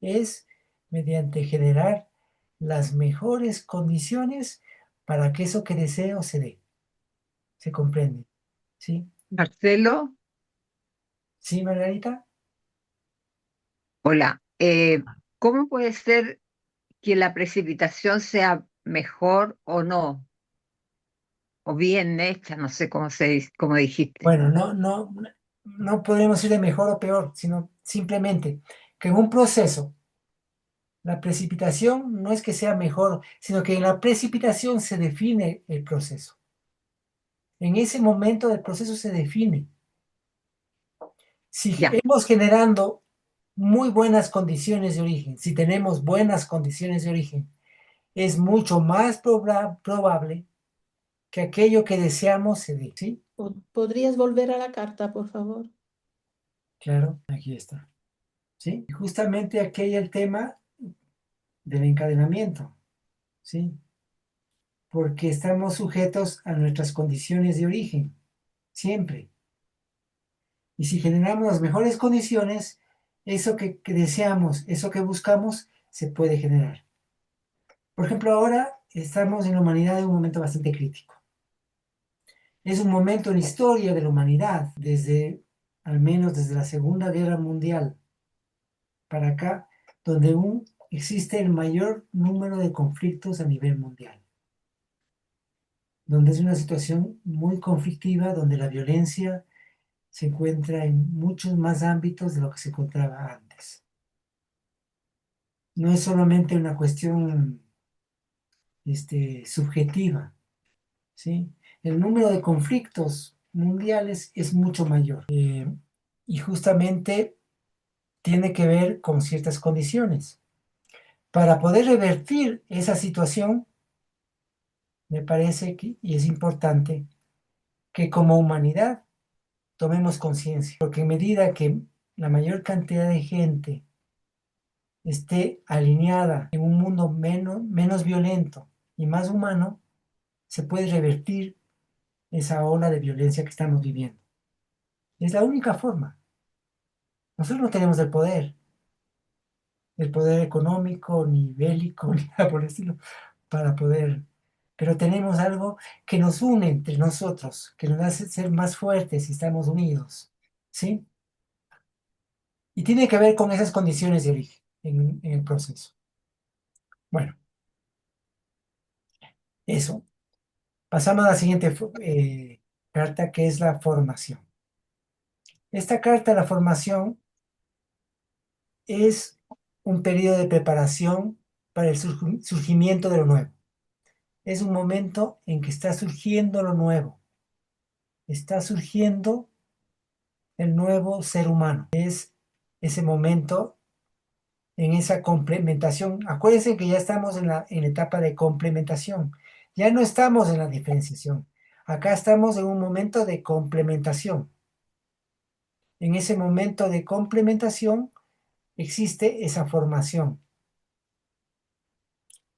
es mediante generar las mejores condiciones para que eso que deseo se dé. ¿Se comprende? ¿Sí? Marcelo, ¿Sí, Margarita? hola. ¿Cómo puede ser que la precipitación sea mejor o no? O bien hecha, no sé cómo dijiste. Bueno, no podemos ir de mejor o peor, sino simplemente que en un proceso, la precipitación no es que sea mejor, sino que en la precipitación se define el proceso. En ese momento del proceso se define. Si Ya, hemos generando muy buenas condiciones de origen, si tenemos buenas condiciones de origen, es mucho más probable que aquello que deseamos se dé, ¿sí? ¿Podrías volver a la carta, por favor? Claro, aquí está, ¿sí? Y justamente aquí hay el tema del encadenamiento, ¿sí? Porque estamos sujetos a nuestras condiciones de origen, siempre. Y si generamos las mejores condiciones, eso que deseamos, eso que buscamos, se puede generar. Por ejemplo, ahora estamos en la humanidad en un momento bastante crítico. Es un momento en la historia de la humanidad, desde al menos desde la Segunda Guerra Mundial para acá, donde aún existe el mayor número de conflictos a nivel mundial, donde es una situación muy conflictiva, donde la violencia se encuentra en muchos más ámbitos de lo que se encontraba antes. No es solamente una cuestión subjetiva, ¿sí? El número de conflictos mundiales es mucho mayor y justamente tiene que ver con ciertas condiciones. Para poder revertir esa situación, me parece que, y es importante, que como humanidad tomemos conciencia, porque en medida que la mayor cantidad de gente esté alineada en un mundo menos violento y más humano, se puede revertir esa ola de violencia que estamos viviendo. Es la única forma. Nosotros no tenemos el poder económico, ni bélico, ni nada por el estilo, para poder, pero tenemos algo que nos une entre nosotros, que nos hace ser más fuertes si estamos unidos, ¿sí? Y tiene que ver con esas condiciones de origen en el proceso. Bueno, eso. Pasamos a la siguiente carta, que es la formación. Esta carta, la formación, es un periodo de preparación para el surgimiento de lo nuevo. Es un momento en que está surgiendo lo nuevo. Está surgiendo el nuevo ser humano. Es ese momento en esa complementación. Acuérdense que ya estamos en la etapa de complementación. Ya no estamos en la diferenciación. Acá estamos en un momento de complementación. En ese momento de complementación existe esa formación,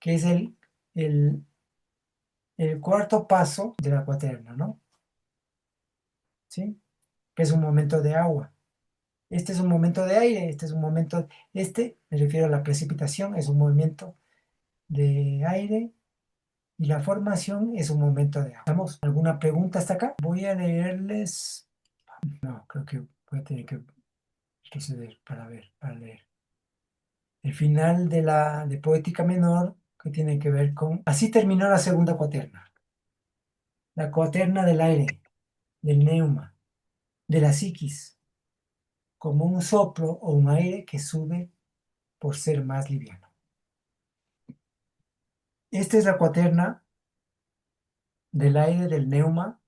que es el cuarto paso de la cuaterna, ¿no? ¿Sí? Que es un momento de agua. Este es un momento de aire, este es un momento, me refiero a la precipitación, es un movimiento de aire y la formación es un momento de agua. ¿Estamos? ¿Alguna pregunta hasta acá? Voy a leerles, no, creo que voy a tener que retroceder para leer. El final de Poética Menor, que tiene que ver con, así terminó la segunda cuaterna. La cuaterna del aire, del neuma, de la psiquis, como un soplo o un aire que sube por ser más liviano. Esta es la cuaterna del aire, del neuma,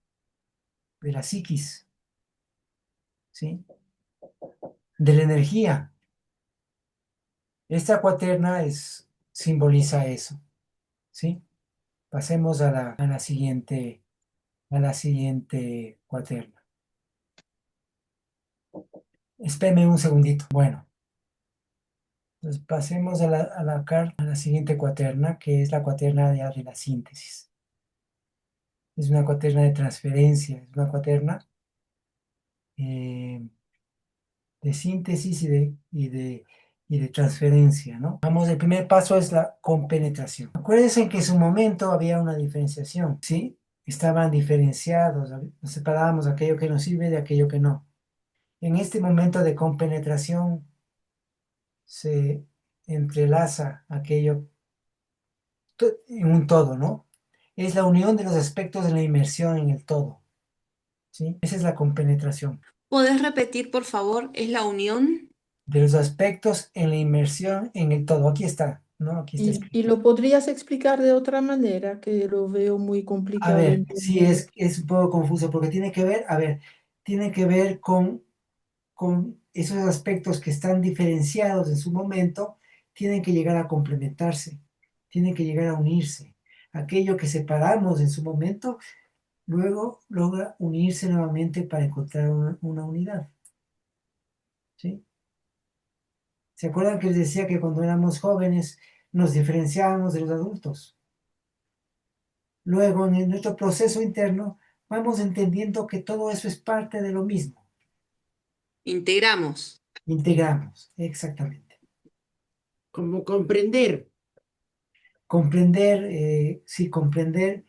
de la psiquis, ¿sí? De la energía. Esta cuaterna simboliza eso, ¿sí? Pasemos a la siguiente cuaterna. Espérame un segundito. Bueno, entonces pasemos a la siguiente cuaterna, que es la cuaterna de la síntesis. Es una cuaterna de transferencia, es una cuaterna de síntesis y de transferencia, ¿no? Vamos, el primer paso es la compenetración. Acuérdense que en su momento había una diferenciación, ¿sí? Estaban diferenciados, nos separábamos aquello que nos sirve de aquello que no. En este momento de compenetración se entrelaza aquello en un todo, ¿no? Es la unión de los aspectos de la inmersión en el todo, ¿sí? Esa es la compenetración. ¿Podés repetir, por favor? ¿Es la unión? De los aspectos en la inmersión en el todo. Aquí está, ¿no? Aquí está escrito. ¿Y lo podrías explicar de otra manera? Que lo veo muy A complicado ver, sí, entender. es un poco confuso porque tiene que ver, a ver, tiene que ver con esos aspectos que están diferenciados en su momento, tienen que llegar a complementarse, tienen que llegar a unirse. Aquello que separamos en su momento, luego logra unirse nuevamente para encontrar una unidad. ¿Sí? ¿Se acuerdan que les decía que cuando éramos jóvenes nos diferenciábamos de los adultos? Luego, en nuestro proceso interno, vamos entendiendo que todo eso es parte de lo mismo. Integramos. Integramos, exactamente. Como comprender. Comprender, sí, comprender,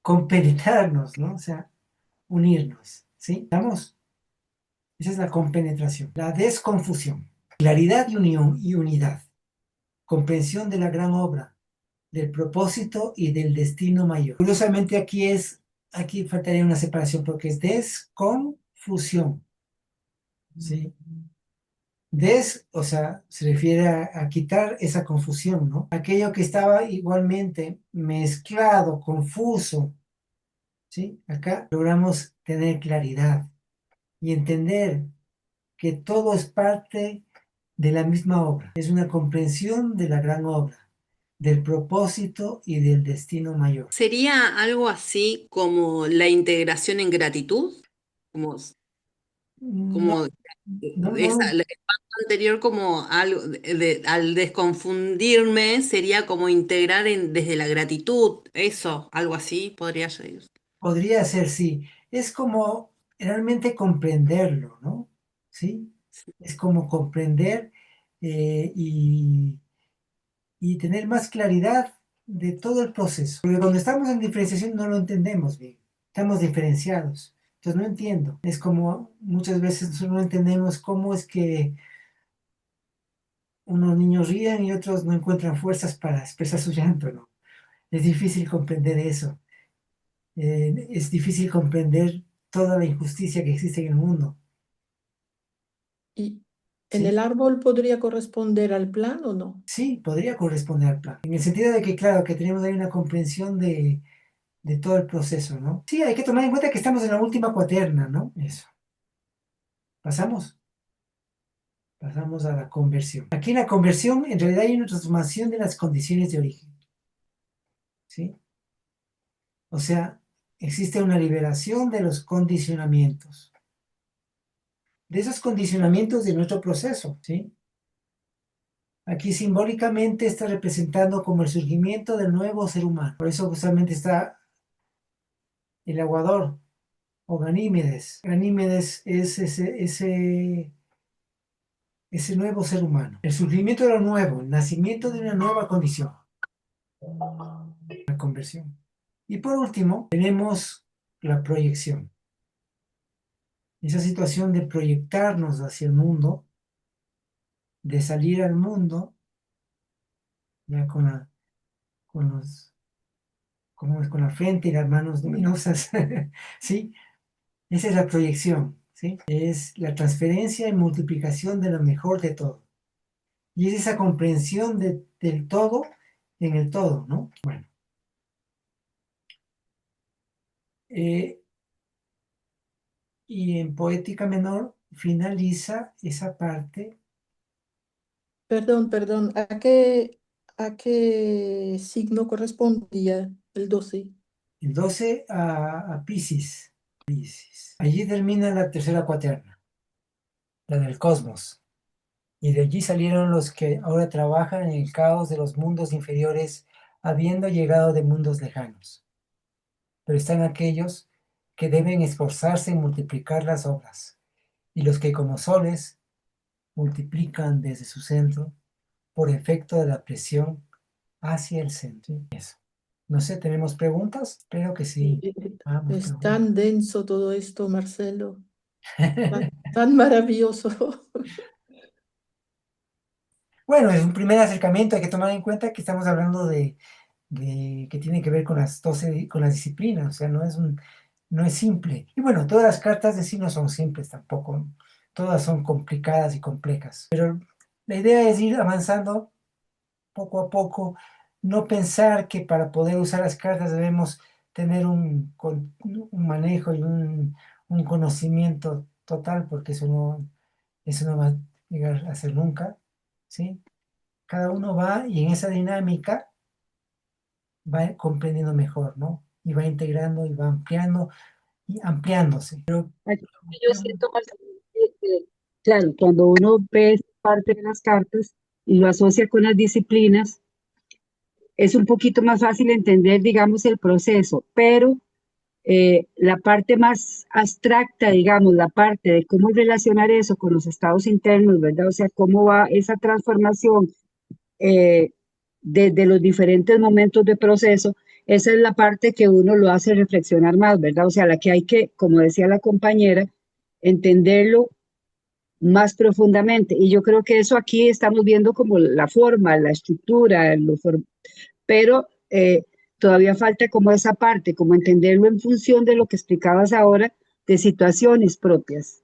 compenetrarnos, ¿no? O sea, unirnos, ¿sí? ¿Estamos? Esa es la compenetración. La desconfusión. Claridad y unión y unidad. Comprensión de la gran obra, del propósito y del destino mayor. Curiosamente aquí faltaría una separación porque es desconfusión. ¿Sí? O sea, se refiere a quitar esa confusión, ¿no? Aquello que estaba igualmente mezclado, confuso, ¿sí? Acá logramos tener claridad y entender que todo es parte de la misma obra. Es una comprensión de la gran obra, del propósito y del destino mayor. ¿Sería algo así como la integración en gratitud? Como, No, como no, el paso anterior, como algo al desconfundirme, sería como integrar desde la gratitud. Eso, algo así podría ser. podría ser, sí. Es como realmente comprenderlo, ¿no? ¿Sí? Es como comprender eh, y, y tener más claridad de todo el proceso. Porque cuando estamos en diferenciación no lo entendemos bien. Estamos diferenciados. Entonces no entiendo. Es como muchas veces nosotros no entendemos cómo es que unos niños ríen y otros no encuentran fuerzas para expresar su llanto, ¿no? Es difícil comprender eso. Es difícil comprender toda la injusticia que existe en el mundo. ¿Y en ¿Sí? el árbol podría corresponder al plan o no? Sí, podría corresponder al plan. En el sentido de que, claro, que tenemos ahí una comprensión de todo el proceso, ¿no? Sí, hay que tomar en cuenta que estamos en la última cuaterna, ¿no? Eso. Pasamos. Pasamos a la conversión. Aquí en la conversión, en realidad hay una transformación de las condiciones de origen. ¿Sí? O sea, existe una liberación de los condicionamientos. De esos condicionamientos de nuestro proceso, ¿sí? Aquí simbólicamente está representando como el surgimiento del nuevo ser humano. Por eso justamente está el aguador o Ganímedes. Ganímedes es ese nuevo ser humano. El surgimiento de lo nuevo, el nacimiento de una nueva condición. La conversión. Y por último, tenemos la proyección. Esa situación de proyectarnos hacia el mundo, de salir al mundo, ya con la frente y las manos luminosas, ¿sí? Esa es la proyección, ¿sí? Es la transferencia y multiplicación de lo mejor de todo. Y es esa comprensión del todo en el todo, ¿no? Bueno. Y en poética menor finaliza esa parte. Perdón, a qué signo correspondía el 12? El 12 a Piscis. Allí termina la tercera cuaterna, la del cosmos. Y de allí salieron los que ahora trabajan en el caos de los mundos inferiores, habiendo llegado de mundos lejanos. Pero están aquellos que deben esforzarse en multiplicar las obras, y los que como soles multiplican desde su centro por efecto de la presión hacia el centro. Eso. No sé, ¿tenemos preguntas? Espero que sí. Vamos, Es preguntas. tan denso todo esto, Marcelo, tan maravilloso. Bueno, es un primer acercamiento, hay que tomar en cuenta que estamos hablando de que tiene que ver con las 12, con las disciplinas, o sea, no es simple. Y bueno, todas las cartas de sí no son simples tampoco, todas son complicadas y complejas, pero la idea es ir avanzando poco a poco, no pensar que para poder usar las cartas debemos tener un manejo y un conocimiento total, porque eso no va a llegar a ser nunca, ¿sí? Cada uno va y en esa dinámica va comprendiendo mejor, ¿no? Y va integrando y va ampliando y ampliándose. Pero, Yo siento, Marcelo, claro, cuando uno ve esa parte de las cartas y lo asocia con las disciplinas, es un poquito más fácil entender, digamos, el proceso, pero la parte más abstracta, digamos, la parte de cómo relacionar eso con los estados internos, ¿verdad? O sea, cómo va esa transformación desde los diferentes momentos de proceso, esa es la parte que uno lo hace reflexionar más, ¿verdad? O sea, la que hay que, como decía la compañera, entenderlo más profundamente. Y yo creo que eso aquí estamos viendo como la forma, la estructura, pero todavía falta como esa parte, como entenderlo en función de lo que explicabas ahora, de situaciones propias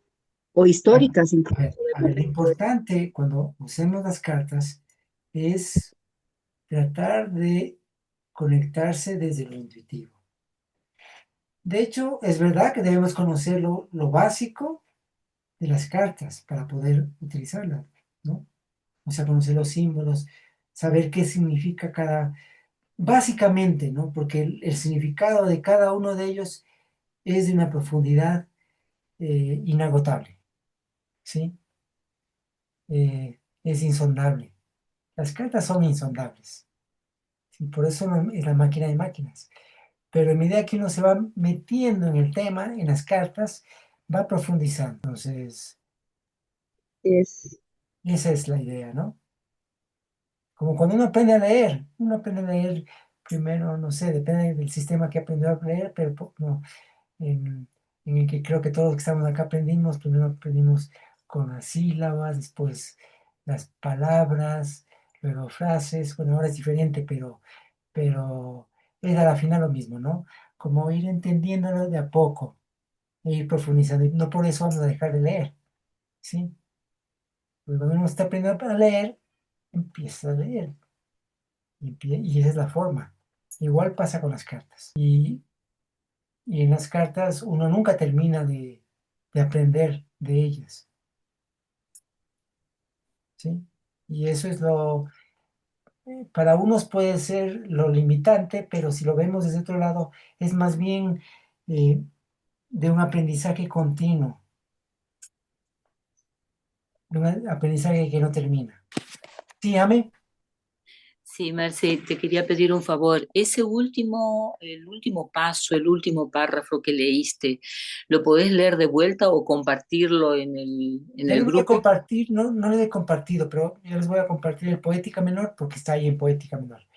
o Bueno, históricas incluso. a ver, lo importante cuando usemos las cartas es tratar de conectarse desde lo intuitivo. De hecho, es verdad que debemos conocer lo básico de las cartas para poder utilizarlas, ¿no? O sea, conocer los símbolos, saber qué significa básicamente, ¿no? Porque el significado de cada uno de ellos es de una profundidad inagotable, ¿sí? Es insondable. Las cartas son insondables, ¿sí? Por eso es la máquina de máquinas. Pero a medida que uno se va metiendo en el tema, en las cartas, va profundizando. Entonces, esa es la idea, ¿no? Como cuando uno aprende a leer primero, no sé, depende del sistema que aprendió a leer, pero no, en el que creo que todos los que estamos acá primero aprendimos con las sílabas, después las palabras, luego frases, bueno, ahora es diferente, pero es a la final lo mismo, ¿no? Como ir entendiéndolo de a poco, e ir profundizando, y no por eso vamos a dejar de leer, ¿sí? Porque cuando uno está aprendiendo a leer, empieza a leer, y esa es la forma. Igual pasa con las cartas. Y en las cartas uno nunca termina de aprender de ellas, ¿sí? Y eso es para unos puede ser lo limitante, pero si lo vemos desde otro lado, es más bien eh, de un aprendizaje continuo, de un aprendizaje que no termina. Sí, Ame. Sí, Merce, te quería pedir un favor. Ese el último paso, el último párrafo que leíste, ¿lo podés leer de vuelta o compartirlo en Ya el les voy a grupo? compartir, no les he compartido, pero ya les voy a compartir el Poética Menor porque está ahí en Poética Menor.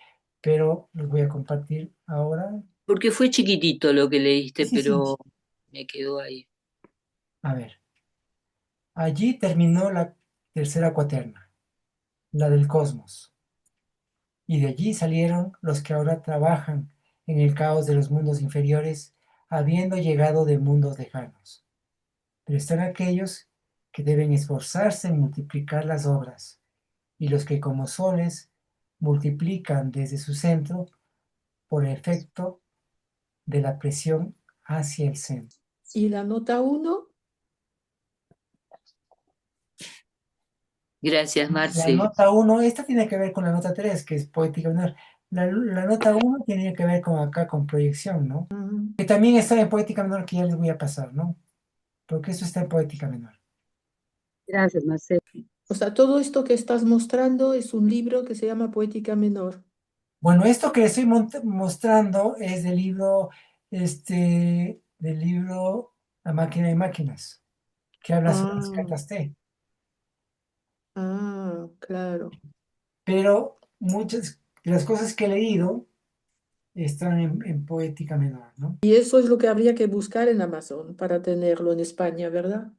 Pero les voy a compartir ahora. Porque fue chiquitito lo que leíste, Sí, sí. pero me quedó ahí. A ver. Allí terminó la tercera cuaterna, la del cosmos, y de allí salieron los que ahora trabajan en el caos de los mundos inferiores, habiendo llegado de mundos lejanos. Pero están aquellos que deben esforzarse en multiplicar las obras, y los que como soles multiplican desde su centro por efecto de la presión hacia el centro. ¿Y la nota 1? Gracias, La Marce. nota 1, esta tiene que ver con la nota 3, que es poética menor. La nota 1 tiene que ver con acá, con proyección, ¿no? Que también está en poética menor, que ya les voy a pasar, ¿no? Porque eso está en poética menor. Gracias, Marcelo. O sea, todo esto que estás mostrando es un libro que se llama Poética Menor. Bueno, esto que les estoy mostrando es del libro La máquina de máquinas, que habla sobre las cartas T. Claro. Pero muchas de las cosas que he leído están en poética menor, ¿no? Y eso es lo que habría que buscar en Amazon para tenerlo en España, ¿verdad?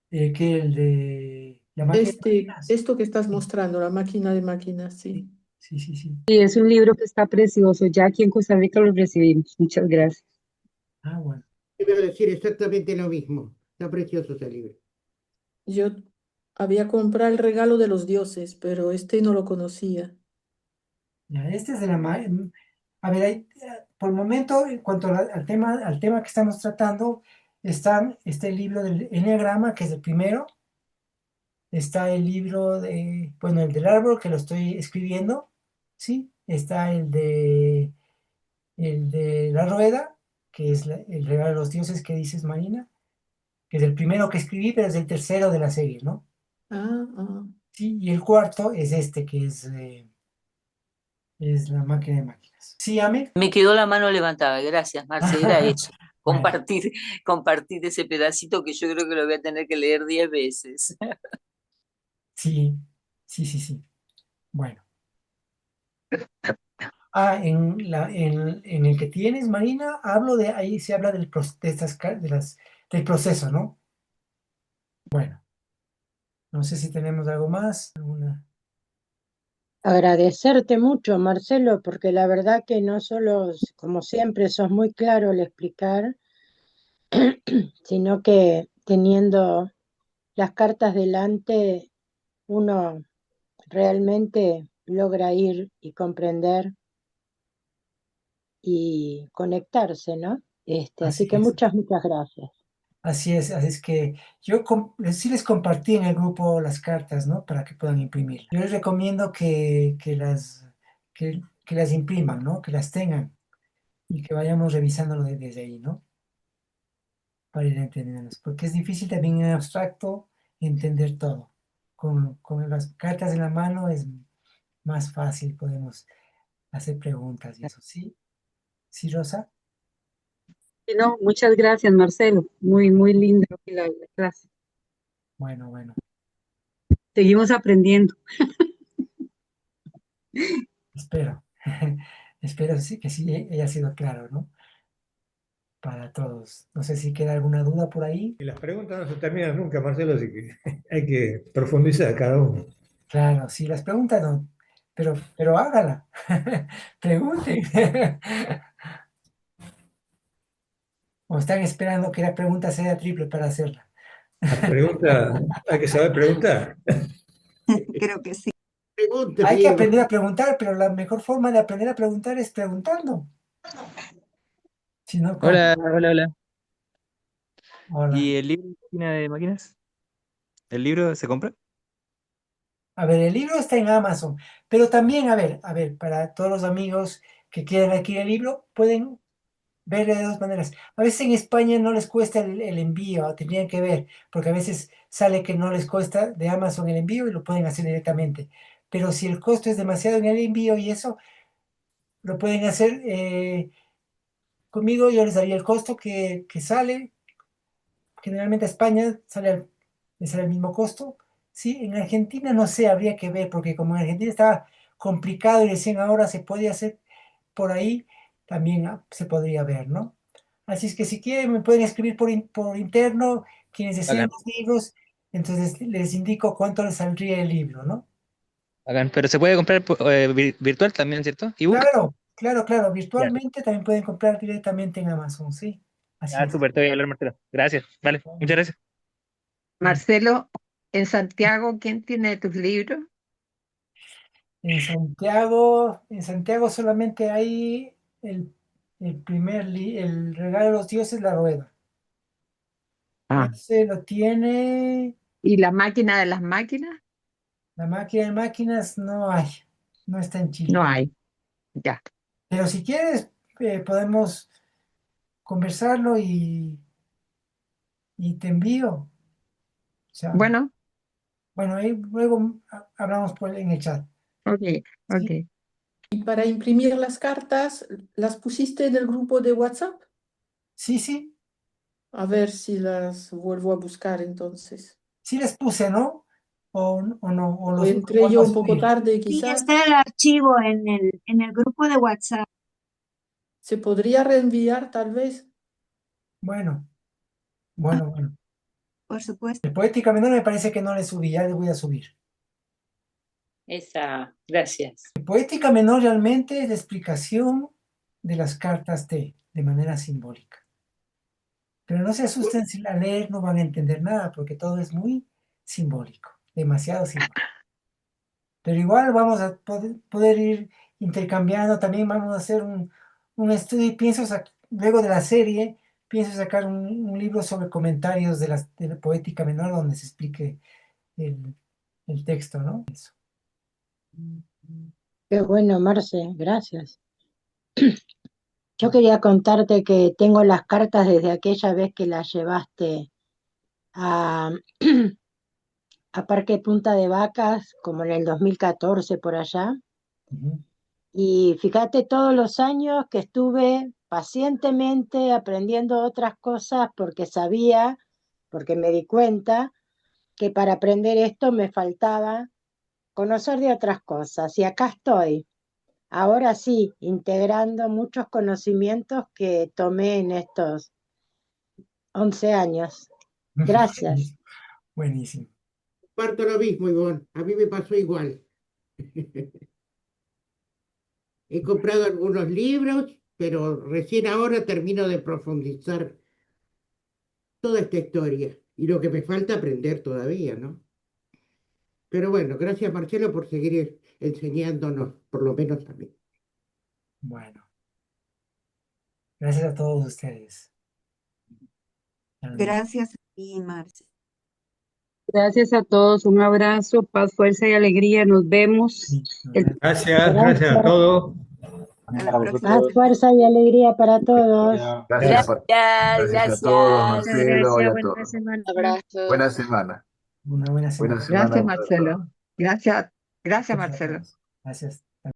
Que el de la máquina de máquinas. Esto que estás mostrando, la máquina de máquinas, sí. Sí, sí, sí. Y es un libro que está precioso. Ya aquí en Costa Rica lo recibimos. Muchas gracias. Ah, bueno. Iba a decir exactamente lo mismo. Está precioso ese libro. Yo había comprado el regalo de los dioses, pero este no lo conocía. Ya, este es de a ver, por el momento, en cuanto al tema que estamos tratando, está el libro del Enneagrama, que es el primero. Está el libro bueno, el del árbol, que lo estoy escribiendo, ¿sí? Está el de la rueda, que es el regalo de los dioses que dices, Marina, que es el primero que escribí, pero es el tercero de la serie, ¿no? Sí, y el cuarto es este, que es la máquina de máquinas. ¿Sí, Ame? Me quedó la mano levantada. Gracias, Marce. Era eso. Bueno, Compartir ese pedacito que yo creo que lo voy a tener que leer 10 veces. sí, sí, sí, sí. Bueno. En el que tienes, Marina, ahí se habla del proceso, ¿no? Bueno, No sé si tenemos algo más. Agradecerte mucho, Marcelo, porque la verdad que no solo, como siempre, sos muy claro al explicar, sino que teniendo las cartas delante, uno realmente logra ir y comprender y conectarse, ¿no? Así Así que es. muchas gracias. Así es que yo sí les compartí en el grupo las cartas, ¿no? Para que puedan imprimir. Yo les recomiendo que las impriman, ¿no? Que las tengan y que vayamos revisándolo desde ahí, ¿no? Para ir entendiéndolas. Porque es difícil también en abstracto entender todo. Con las cartas en la mano es más fácil, podemos hacer preguntas y eso, ¿sí? ¿Sí, Rosa? Y no, muchas gracias, Marcelo. Muy, muy linda la clase. Bueno. Seguimos aprendiendo. Espero. Espero que sí haya sido claro, ¿no? Para todos. No sé si queda alguna duda por ahí. Y las preguntas no se terminan nunca, Marcelo, así que hay que profundizar cada uno. Claro, sí, las preguntas no, pero hágala. Pregunten. O están esperando que la pregunta sea triple para hacerla. La pregunta, hay que saber preguntar. Creo que sí. Pregunte, Hay que Diego. aprender a preguntar, pero la mejor forma de aprender a preguntar es preguntando. Si no, ¿cómo? Hola. Hola. ¿Y el libro Máquina de Máquinas? ¿El libro se compra? A ver, el libro está en Amazon, pero también, a ver, para todos los amigos que quieran adquirir el libro, pueden ver de dos maneras. A veces en España no les cuesta el envío, tendrían que ver, porque a veces sale que no les cuesta de Amazon el envío y lo pueden hacer directamente. Pero si el costo es demasiado en el envío y eso, lo pueden hacer conmigo, yo les daría el costo que sale. Generalmente a España le sale el mismo costo. Sí, en Argentina no sé, habría que ver, porque como en Argentina estaba complicado y recién ahora se puede hacer por ahí, también se podría ver, ¿no? Así es que si quieren me pueden escribir por interno, quienes deseen Bacán, los libros, entonces les indico cuánto les saldría el libro, ¿no? bacán. Pero se puede comprar virtual también, ¿cierto? ¿Ebook? Claro, Ya, virtualmente también pueden comprar directamente en Amazon, sí, así ya, es. súper, te voy a hablar, Marcelo. Gracias, vale, muchas gracias. Marcelo, en Santiago, ¿quién tiene tus libros? En Santiago solamente hay el, el regalo de los dioses, la rueda. Ah, Ese lo tiene ¿y la máquina de las máquinas? la máquina de máquinas, no hay, no está en No Chile. hay, ya. Pero si quieres, podemos conversarlo y te envío. O sea, Bueno, bueno, ahí luego hablamos en el chat. ok. ¿Sí? Y para imprimir las cartas, ¿las pusiste en el grupo de WhatsApp? Sí, A ver si las vuelvo a buscar entonces. sí les puse, ¿no? O no, o O los entré vuelvo yo a un poco subir. tarde, Sí, quizá. está el archivo en el grupo de WhatsApp. ¿Se podría reenviar tal vez? Bueno. Por supuesto. El Poética Menor me parece que no le subí, ya le voy a subir. Gracias. El Poética Menor realmente es la explicación de las cartas de manera simbólica. Pero no se asusten si al leer no van a entender nada, porque todo es muy simbólico, demasiado simbólico. Pero igual vamos a poder ir intercambiando, también vamos a hacer un estudio y luego de la serie, pienso sacar un libro sobre comentarios de la Poética Menor donde se explique el, el texto, ¿no? Eso. Qué bueno, Marce, gracias. Yo quería contarte que tengo las cartas desde aquella vez que las llevaste a, a Parque Punta de Vacas, como en el 2014 por allá. Ujú. Y fíjate todos los años que estuve pacientemente aprendiendo otras cosas porque sabía, porque me di cuenta que para aprender esto me faltaba conocer de otras cosas. Y acá estoy, ahora sí, integrando muchos conocimientos que tomé en estos 11 años. Gracias. Buenísimo. Parto lo mismo, Ivonne. A mí me pasó igual. He comprado algunos libros, pero recién ahora termino de profundizar toda esta historia y lo que me falta aprender todavía, ¿no? Pero bueno, gracias Marcelo por seguir enseñándonos, por lo menos a mí. Bueno, gracias a todos ustedes. Gracias a ti, Marce. Gracias a todos, un abrazo, paz, fuerza y alegría. Nos vemos. Gracias a todos. Hasta la próxima. Más fuerza y alegría para todos. Gracias, Gracias, a todos, gracias. Marcelo, y a Buena todos. semana. Abrazos. Buena semana. Una buena semana. Buena semana Gracias, para todos. Marcelo. Gracias, Marcelo. Gracias.